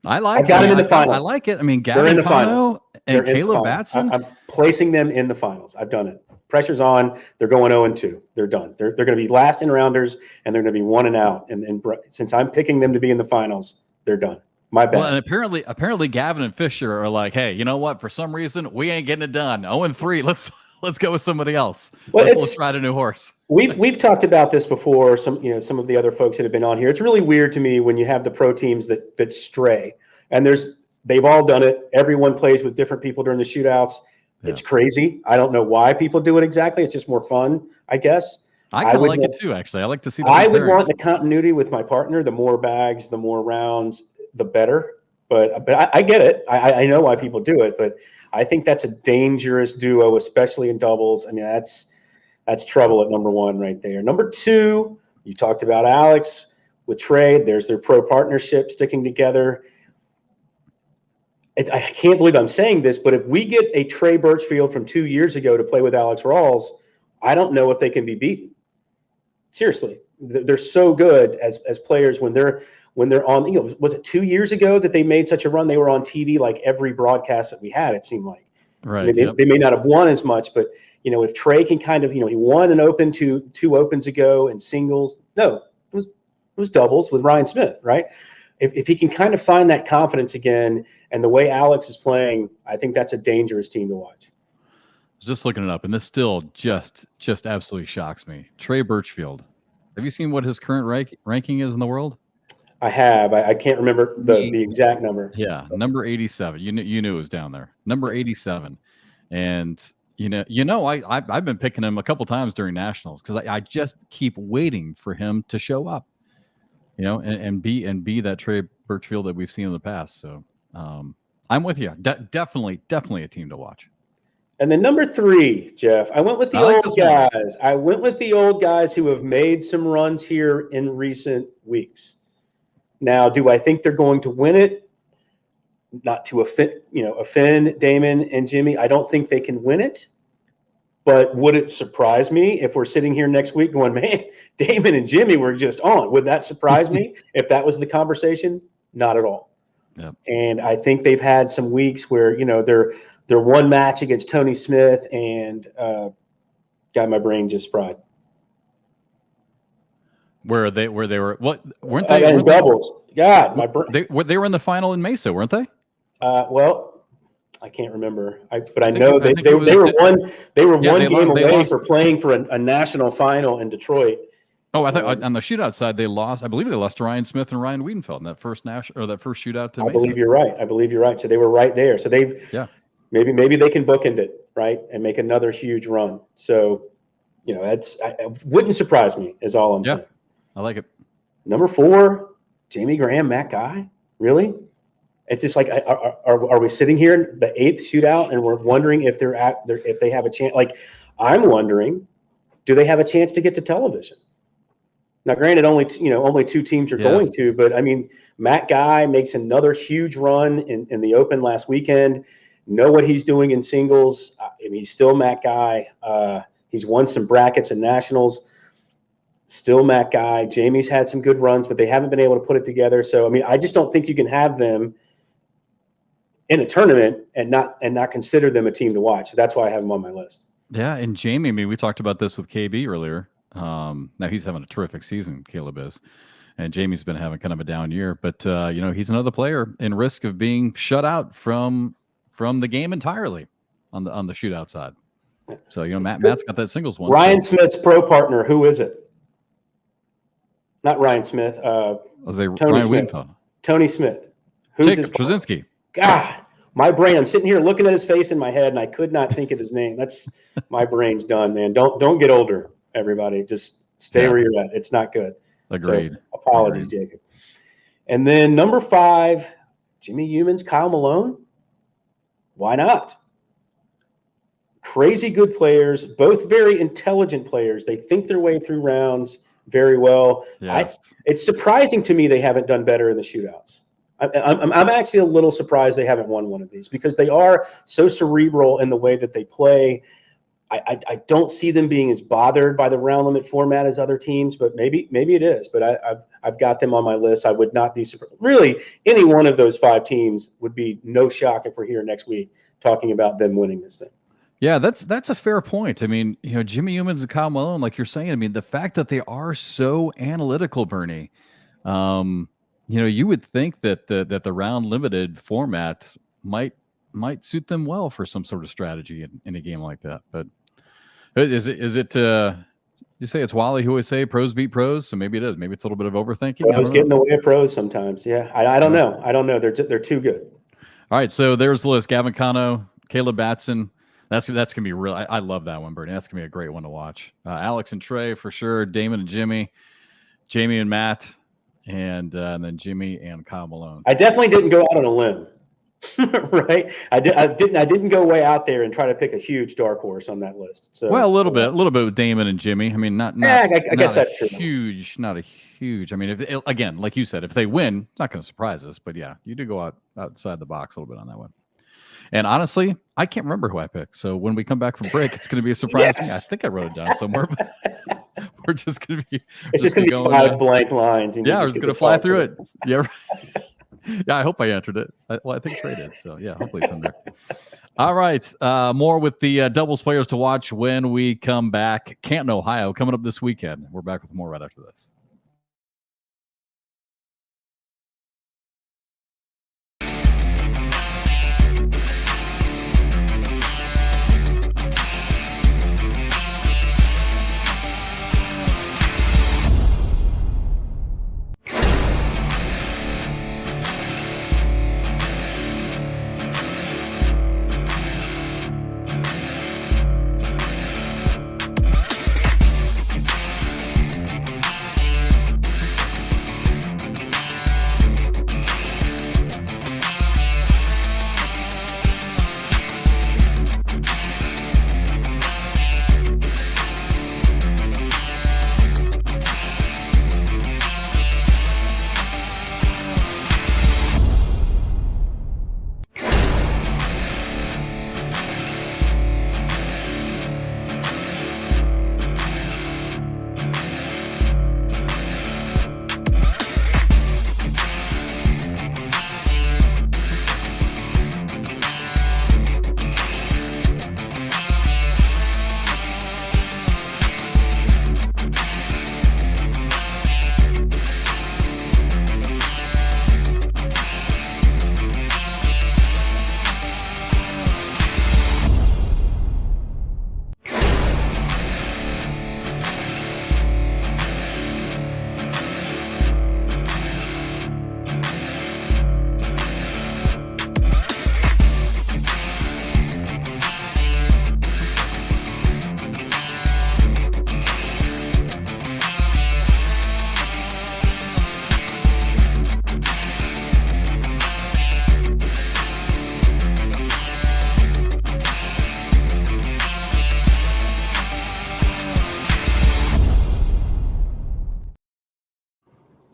I like. I got him in the finals. I like it. I mean, Gavin Cano and Caleb Batson. I'm placing them in the finals. I've done it. Pressure's on. They're going 0-2. They're done. They're going to be last in rounders, and they're going to be 1-out. And since I'm picking them to be in the finals, they're done. My bad. Well, and apparently, Gavin and Fisher are like, hey, you know what? For some reason, we ain't getting it done. 0-3. Let's go with somebody else. Well, let's ride a new horse. We've talked about this before. Some of the other folks that have been on here. It's really weird to me when you have the pro teams that stray, and they've all done it. Everyone plays with different people during the shootouts. Yeah. It's crazy. I don't know why people do it exactly. It's just more fun, I guess. I kind of like it too, actually. I like to see. I would want the continuity with my partner. The more bags, the more rounds, the better. But I get it. I know why people do it, but I think that's a dangerous duo, especially in doubles. I mean, that's trouble at number one right there. Number two, you talked about Alex with Trey. There's their pro partnership sticking together. I can't believe I'm saying this, but if we get a Trey Birchfield from 2 years ago to play with Alex Rawls, I don't know if they can be beaten. Seriously, they're so good as players when they're on. Was it 2 years ago that they made such a run? They were on TV like every broadcast that we had. It seemed like. Right. They may not have won as much, but if Trey can kind of he won an open two opens ago in singles. No, it was doubles with Ryan Smith, right? If he can kind of find that confidence again, and the way Alex is playing, I think that's a dangerous team to watch. was just looking it up, and this still just absolutely shocks me. Trey Birchfield. Have you seen what his current ranking is in the world? I have. I can't remember the exact number. Yeah, number 87. You knew it was down there. Number 87, and I've been picking him a couple times during nationals because I just keep waiting for him to show up, and be that Trey Birchfield that we've seen in the past. So I'm with you. Definitely a team to watch. And then number 3, Jeff, I went with the old guys. I went with the old guys who have made some runs here in recent weeks. Now, do I think they're going to win it? Not to offend Damon and Jimmy. I don't think they can win it. But would it surprise me if we're sitting here next week going, man, Damon and Jimmy were just on? Would that surprise me if that was the conversation? Not at all. Yep. And I think they've had some weeks where, their one match against Tony Smith and got my brain just fried. Where they were what weren't they in doubles? God, my brain. They were in the final in Mesa, weren't they? Well, I can't remember. But I know they were one game away for playing for a national final in Detroit. Oh, I thought on the shootout side they lost. I believe they lost to Ryan Smith and Ryan Wiedenfeld in that first shootout to Mesa. I believe you're right. So they were right there. So maybe they can bookend it, right, and make another huge run. So, it wouldn't surprise me. Is all I'm saying. I like it. Number 4, Jamie Graham, Matt Guy. Really? It's just like, are we sitting here in the 8th shootout and we're wondering if if they have a chance? Like, I'm wondering, do they have a chance to get to television? Now, granted, only 2 teams are going to, but I mean, Matt Guy makes another huge run in the Open last weekend. Know what he's doing in singles. I mean, he's still Matt Guy. He's won some brackets and nationals. Still Matt Guy. Jamie's had some good runs, but they haven't been able to put it together. So, I mean, I just don't think you can have them in a tournament and not consider them a team to watch. So that's why I have them on my list. Yeah, and Jamie, I mean, we talked about this with KB earlier. Now he's having a terrific season, Caleb is. And Jamie's been having kind of a down year. But, he's another player in risk of being shut out from the game entirely on the shootout side. So, Matt's got that singles one. Ryan Smith's pro partner, who is it? Not Ryan Smith. Tony Smith. Tony Smith. Who's his Trzynski. God, my brain. I'm sitting here looking at his face in my head, and I could not think of his name. That's my brain's done, man. Don't get older, everybody. Just stay where you're at. It's not good. Agreed. So, apologies, Jacob. And then number 5, Jimmy Humans, Kyle Malone. Why not? Crazy good players, both very intelligent players. They think their way through rounds very well. Yes. It's surprising to me they haven't done better in the shootouts. I'm actually a little surprised they haven't won one of these because they are so cerebral in the way that they play. I don't see them being as bothered by the round limit format as other teams, but maybe it is. But I've got them on my list. I would not be surprised. Really, any one of those 5 teams would be no shock if we're here next week talking about them winning this thing. Yeah, that's a fair point. I mean, Jimmy Humans and Kyle Malone, like you're saying, I mean, the fact that they are so analytical, Bernie, you would think that the round limited format might suit them well for some sort of strategy in a game like that. But is it you say it's Wally who always say pros beat pros, so maybe it is. Maybe it's a little bit of overthinking. Pros get in the way of pros sometimes. Yeah, I don't know. I don't know. They're too good. All right, so there's the list: Gavin Cano, Caleb Batson. That's gonna be real. I love that one, Bernie. That's gonna be a great one to watch. Alex and Trey for sure. Damon and Jimmy, Jamie and Matt, and then Jimmy and Kyle Malone. I definitely didn't go out on a limb, right? I didn't go way out there and try to pick a huge dark horse on that list. So a little bit with Damon and Jimmy. I mean, not I guess that's true. Not a huge. I mean, if again, like you said, if they win, it's not going to surprise us. But yeah, you do go outside the box a little bit on that one. And honestly, I can't remember who I picked. So when we come back from break, it's going to be a surprise to me. I think I wrote it down somewhere, but we're just going to be. It's just going to be 5 blank lines. And we're just going to fly through it. Yeah. Right. Yeah, I hope I answered it. I think Trey did. So yeah, hopefully it's in there. All right. More with the doubles players to watch when we come back. Canton, Ohio, coming up this weekend. We're back with more right after this.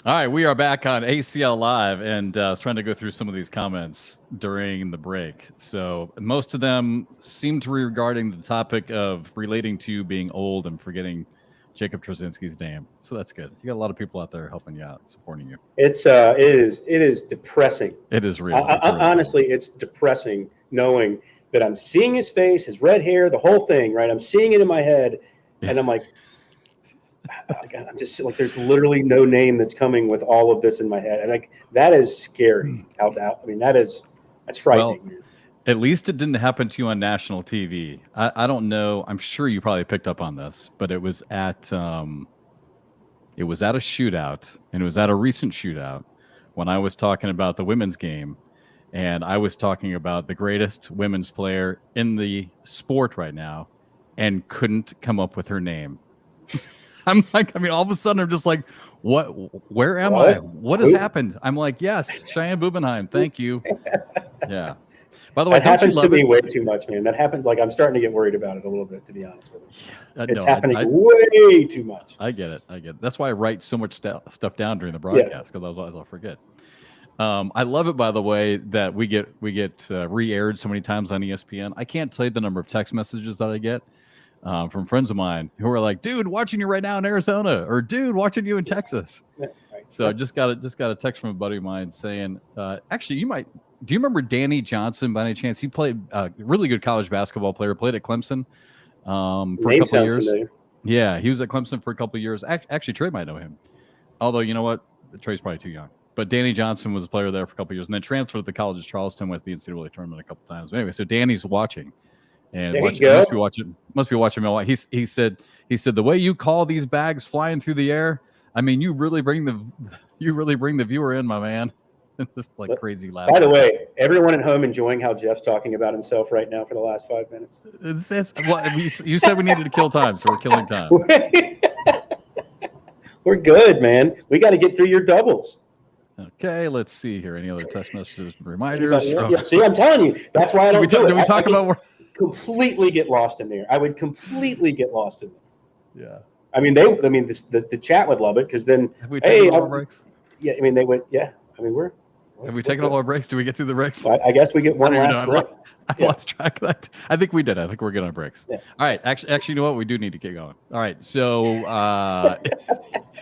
All right, we are back on ACL Live, and I was trying to go through some of these comments during the break. So most of them seem to be regarding the topic of relating to being old and forgetting Jacob Trzynski's name. So that's good. You got a lot of people out there helping you out, supporting you. It is depressing. It is real. It's really honestly, it's depressing knowing that I'm seeing his face, his red hair, the whole thing, right? I'm seeing it in my head, and I'm like, I'm just like, there's literally no name that's coming with all of this in my head, and like that is scary. How that? I mean, that's frightening. Well, at least it didn't happen to you on national TV. I don't know. I'm sure you probably picked up on this, but it was at a shootout, and it was at a recent shootout when I was talking about the women's game, and I was talking about the greatest women's player in the sport right now, and couldn't come up with her name. I'm like, I mean, all of a sudden, I'm just like, what? Where am I? What has happened? I'm like, yes, Cheyenne Bubenheim. Thank you. Yeah. By the way, that happens to me way too much, man. That happened. Like, I'm starting to get worried about it a little bit, to be honest with you. It's happening way too much. I get it. That's why I write so much stuff down during the broadcast, because I'll forget. I love it, by the way, that we get re-aired so many times on ESPN. I can't tell you the number of text messages that I get from friends of mine who are like, "Dude, watching you right now in Arizona," or "Dude, watching you in Texas." Yeah, right. So I just got a text from a buddy of mine saying, "Actually, do you remember Danny Johnson by any chance? He played a really good college basketball player, played at Clemson for a couple of years." Familiar. Yeah, he was at Clemson for a couple of years. Actually, Trey might know him. Although, you know what? Trey's probably too young. But Danny Johnson was a player there for a couple of years and then transferred to the College of Charleston, with the NCAA tournament a couple of times. But anyway, so Danny's watching. And must be watching Milwaukee. He said the way you call these bags flying through the air, I mean, you really bring the viewer in, my man. Just like crazy laughing. By the way, everyone at home enjoying how Jeff's talking about himself right now for the last 5 minutes. You said we needed to kill time, so we're killing time. We're good, man. We got to get through your doubles. Okay, let's see here. Any other text messages, reminders? Yeah, see, I'm telling you, that's why I don't do it. Do we talk about? Completely get lost in there. I would completely get lost in there. Yeah. I mean, the chat would love it, because then, have we taken all our breaks? Yeah, I mean, they would. Yeah, I mean, have we taken all our breaks? Do we get through the breaks? I guess we get one last break. I lost track of that. I think we did. I think we're good on breaks. Yeah. All right. Actually, you know what? We do need to get going. All right. So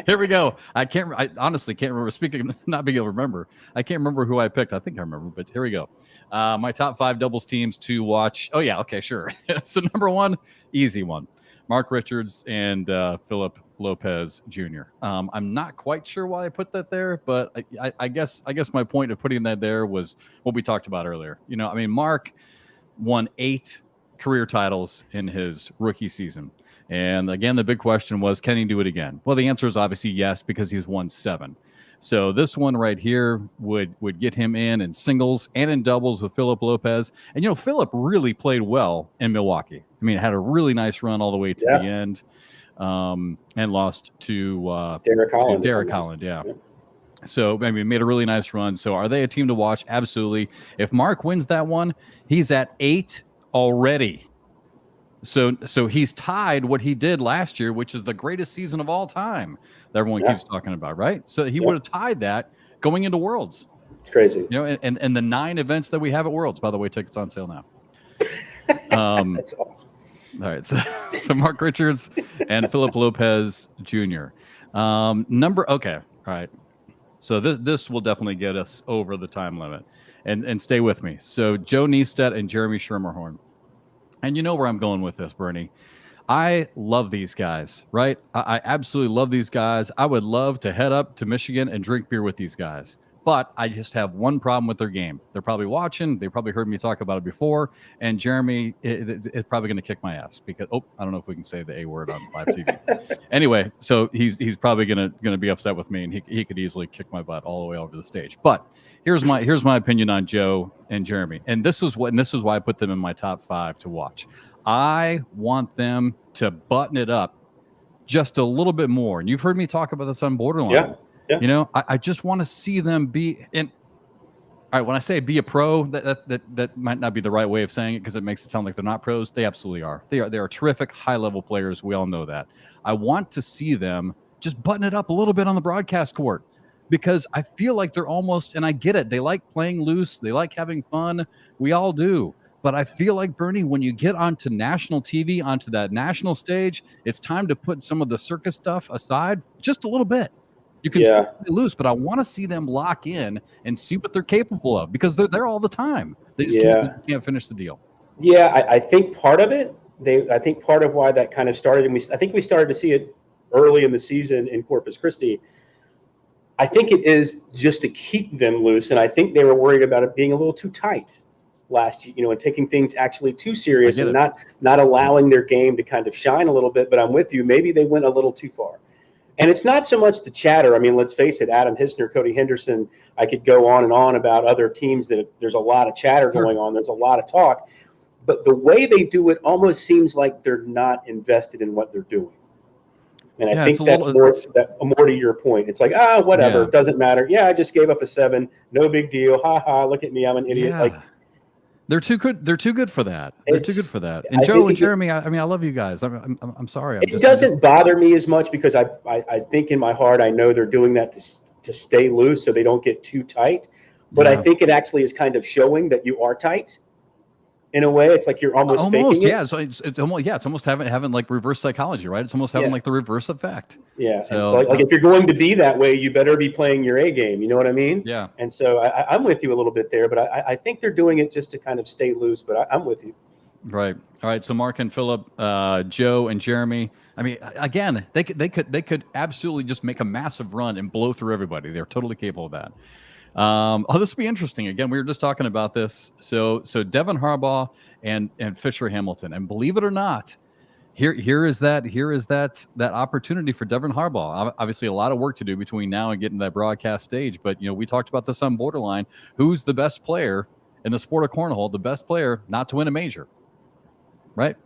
here we go. I honestly can't remember. Speaking of not being able to remember, I can't remember who I picked. I think I remember, but here we go. My top 5 doubles teams to watch. Oh, yeah. Okay, sure. So number 1, easy one. Mark Richards and Philip Lopez Jr. I'm not quite sure why I put that there, but I guess my point of putting that there was what we talked about earlier. You know, I mean, Mark won 8 career titles in his rookie season. And again, the big question was, can he do it again? Well, the answer is obviously yes, because he's won 7. So this one right here would get him in singles and in doubles with Philip Lopez. And, you know, Philip really played well in Milwaukee. I mean, had a really nice run all the way to the end, and lost to Derek Holland. Yeah. So, I mean, made a really nice run. So are they a team to watch? Absolutely. If Mark wins that one, he's at 8 already. So he's tied what he did last year, which is the greatest season of all time that everyone keeps talking about, right? So he would have tied that going into Worlds. It's crazy. You know, and the 9 events that we have at Worlds, by the way, tickets on sale now. That's awesome. All right, so Mark Richards and Philip Lopez Jr. All right. So this will definitely get us over the time limit, and stay with me. So Joe Niestedt and Jeremy Schermerhorn. And you know where I'm going with this, Bernie. I love these guys, right? I absolutely love these guys. I would love to head up to Michigan and drink beer with these guys. But I just have one problem with their game. They're probably watching. They probably heard me talk about it before. And Jeremy is probably going to kick my ass because, I don't know if we can say the A word on live TV. Anyway, so he's probably going to be upset with me, and he could easily kick my butt all the way over the stage. But here's my opinion on Joe and Jeremy. And this is why I put them in my top 5 to watch. I want them to button it up just a little bit more. And you've heard me talk about this on Borderline. Yeah. Yeah. You know, I just want to see them be in. All right, when I say be a pro, that might not be the right way of saying it because it makes it sound like they're not pros. They absolutely are. They are terrific, high-level players. We all know that. I want to see them just button it up a little bit on the broadcast court. because I feel like they're almost, and I get it, they like playing loose, they like having fun. We all do. But I feel like, Bernie, when you get onto national TV, onto that national stage, it's time to put some of the circus stuff aside just a little bit. You can still play loose, but I want to see them lock in and see what they're capable of, because they're there all the time. They just can't finish the deal. Yeah, I think part of it, I think part of why that kind of started, and I think we started to see it early in the season in Corpus Christi. I think it is just to keep them loose, and I think they were worried about it being a little too tight last year, and taking things actually too serious and not allowing their game to kind of shine a little bit. But I'm with you. Maybe they went a little too far. And it's not so much the chatter. I mean, let's face it, Adam Hisner, Cody Henderson, I could go on and on about other teams that there's a lot of chatter going on. There's a lot of talk. But the way they do it almost seems like they're not invested in what they're doing. And I think that's more to your point. It's like, whatever, it doesn't matter. Yeah, I just gave up a 7. No big deal. Ha ha, look at me, I'm an idiot. Like, they're too good. They're too good for that. They're too good for that. And Joe and Jeremy, I mean, I love you guys. I'm sorry. It doesn't bother me as much, because I think in my heart I know they're doing that to stay loose so they don't get too tight. But I think it actually is kind of showing that you are tight. In a way, it's like you're almost faking it. So it's almost having like reverse psychology, right? It's almost having like the reverse effect. Yeah. So like if you're going to be that way, you better be playing your A game. You know what I mean? Yeah. And so I'm with you a little bit there, but I think they're doing it just to kind of stay loose. But I'm with you. Right. All right. So Mark and Philip, Joe and Jeremy. I mean, again, they could absolutely just make a massive run and blow through everybody. They're totally capable of that. This will be interesting. Again, we were just talking about this. So Devin Harbaugh and Fisher Hamilton, and believe it or not, here is that opportunity for Devin Harbaugh. Obviously, a lot of work to do between now and getting that broadcast stage. But we talked about this on Borderline. Who's the best player in the sport of cornhole? The best player not to win a major, right?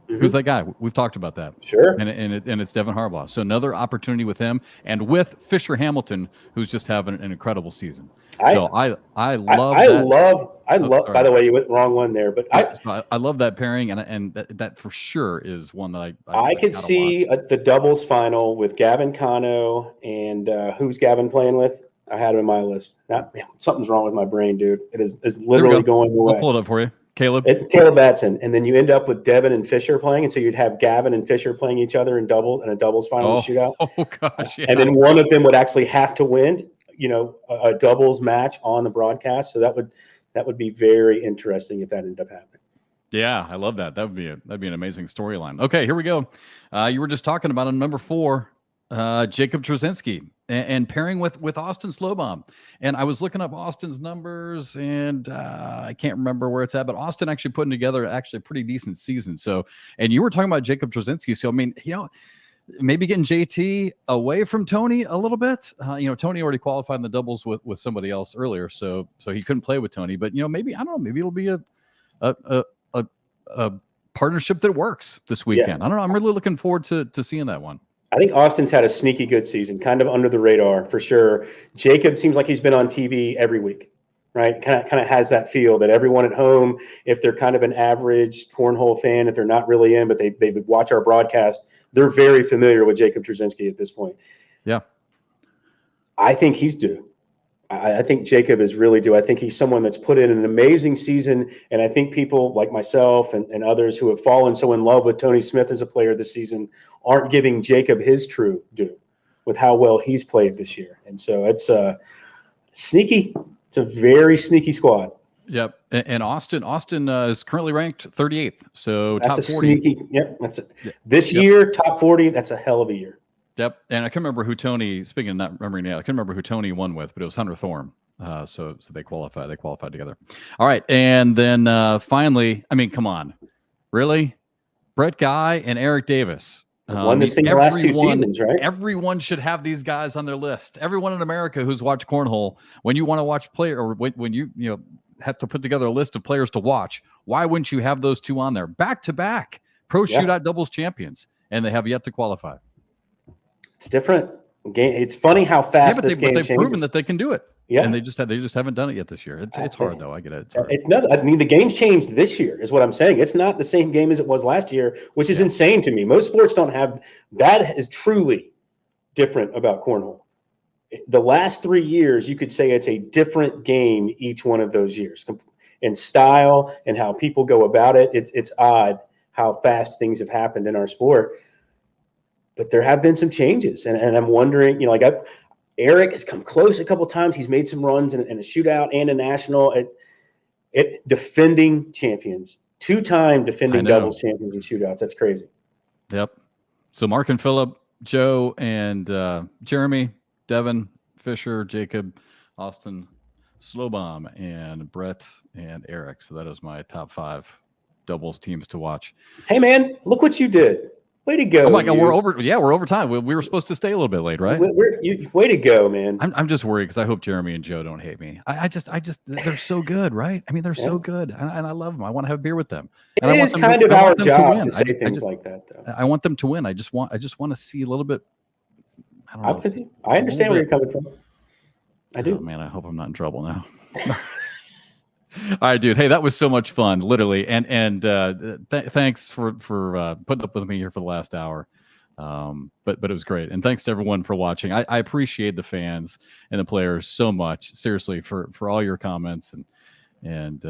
Mm-hmm. Who's that guy? We've talked about that. Sure. And it's Devin Harbaugh. So another opportunity with him, and with Fisher Hamilton, who's just having an incredible season. I love. By the way, you went wrong one there, but I love that pairing, and that for sure is one that I could see the doubles final with Gavin Cano and who's Gavin playing with? I had him in my list. Something's wrong with my brain, dude. It is literally going away. I'll pull it up for you. Caleb Batson, and then you end up with Devin and Fisher playing, and so you'd have Gavin and Fisher playing each other in doubles and a doubles final shootout. Oh gosh, yeah. And then one of them would actually have to win, a doubles match on the broadcast. So that would be very interesting if that ended up happening. Yeah, I love that. That'd be an amazing storyline. Okay, here we go. You were just talking about him, number 4. Jacob Trzynski and pairing with Austin Slowbaum. And I was looking up Austin's numbers, and I can't remember where it's at, but Austin actually putting together a pretty decent season. So, and you were talking about Jacob Trzynski. So, I mean, maybe getting JT away from Tony a little bit. Tony already qualified in the doubles with somebody else earlier, so he couldn't play with Tony. But maybe, I don't know, maybe it'll be a partnership that works this weekend. Yeah. I don't know. I'm really looking forward to seeing that one. I think Austin's had a sneaky good season, kind of under the radar for sure. Jacob seems like he's been on TV every week, right? Kind of has that feel that everyone at home, if they're kind of an average cornhole fan, if they're not really in, but they would watch our broadcast, they're very familiar with Jacob Trzynski at this point. Yeah. I think he's due. I think Jacob is really due. I think he's someone that's put in an amazing season, and I think people like myself and others who have fallen so in love with Tony Smith as a player this season aren't giving Jacob his true due with how well he's played this year. And so it's sneaky. It's a very sneaky squad. Yep. And Austin is currently ranked 38th. So that's top 40. Sneaky. Yep. That's it. This year, top 40. That's a hell of a year. Yep. And I can't remember who Tony, speaking of not remembering now, I can't remember who Tony won with, but it was Hunter Thorne. So they qualified. They qualified together. All right. And then finally, I mean, come on. Really? Brett Guy and Eric Davis. Won this thing the last 2 seasons, right? Everyone should have these guys on their list. Everyone in America who's watched cornhole, when you want to watch player, or when you have to put together a list of players to watch, why wouldn't you have those 2 on there? Back to back pro shootout doubles champions, and they have yet to qualify. It's different. It's funny how fast this game changes. They've proven that they can do it. Yeah, and they just haven't done it yet this year. It's hard though. I get it. It's not. I mean, the game's changed this year, is what I'm saying. It's not the same game as it was last year, which is insane to me. Most sports don't have that. Is truly different about cornhole. the last 3 years, you could say it's a different game each one of those years in style and how people go about it. It's odd how fast things have happened in our sport. But there have been some changes, and I'm wondering, Eric has come close a couple times. He's made some runs in a shootout and a national. It defending champions, 2-time defending doubles champions in shootouts. That's crazy. Yep. So Mark and Philip, Joe and Jeremy, Devin, Fisher, Jacob, Austin, Slowbomb, and Brett and Eric. So that is my top 5 doubles teams to watch. Hey man, look what you did. Way to go. Oh my God, we're over. Yeah, we're over time. We were supposed to stay a little bit late, right? Way to go, man. I'm just worried because I hope Jeremy and Joe don't hate me. I just they're so good, right? I mean, they're so good, and I love them. I want to have a beer with them. And I want them kind of our job to say things like that, though. I want them to win. I just want to see a little bit. I don't know. I understand where you're coming from. I do. Oh, man, I hope I'm not in trouble now. All right, dude. Hey, that was so much fun, literally. And thanks for putting up with me here for the last hour. But it was great. And thanks to everyone for watching. I appreciate the fans and the players so much, seriously, for all your comments and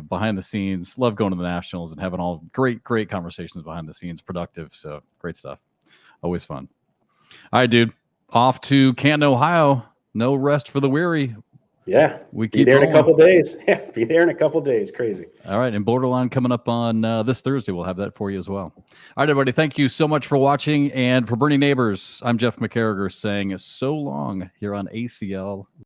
behind the scenes. Love going to the Nationals and having all great conversations behind the scenes, productive. So great stuff. Always fun. All right, dude. Off to Canton, Ohio. No rest for the weary. Yeah, we keep there going. in a couple days. Yeah, be there in a couple days. Crazy. All right, and Borderline coming up on this Thursday. We'll have that for you as well. All right, everybody. Thank you so much for watching, and for Bernie Neighbors, I'm Jeff McCarriger saying so long here on ACL.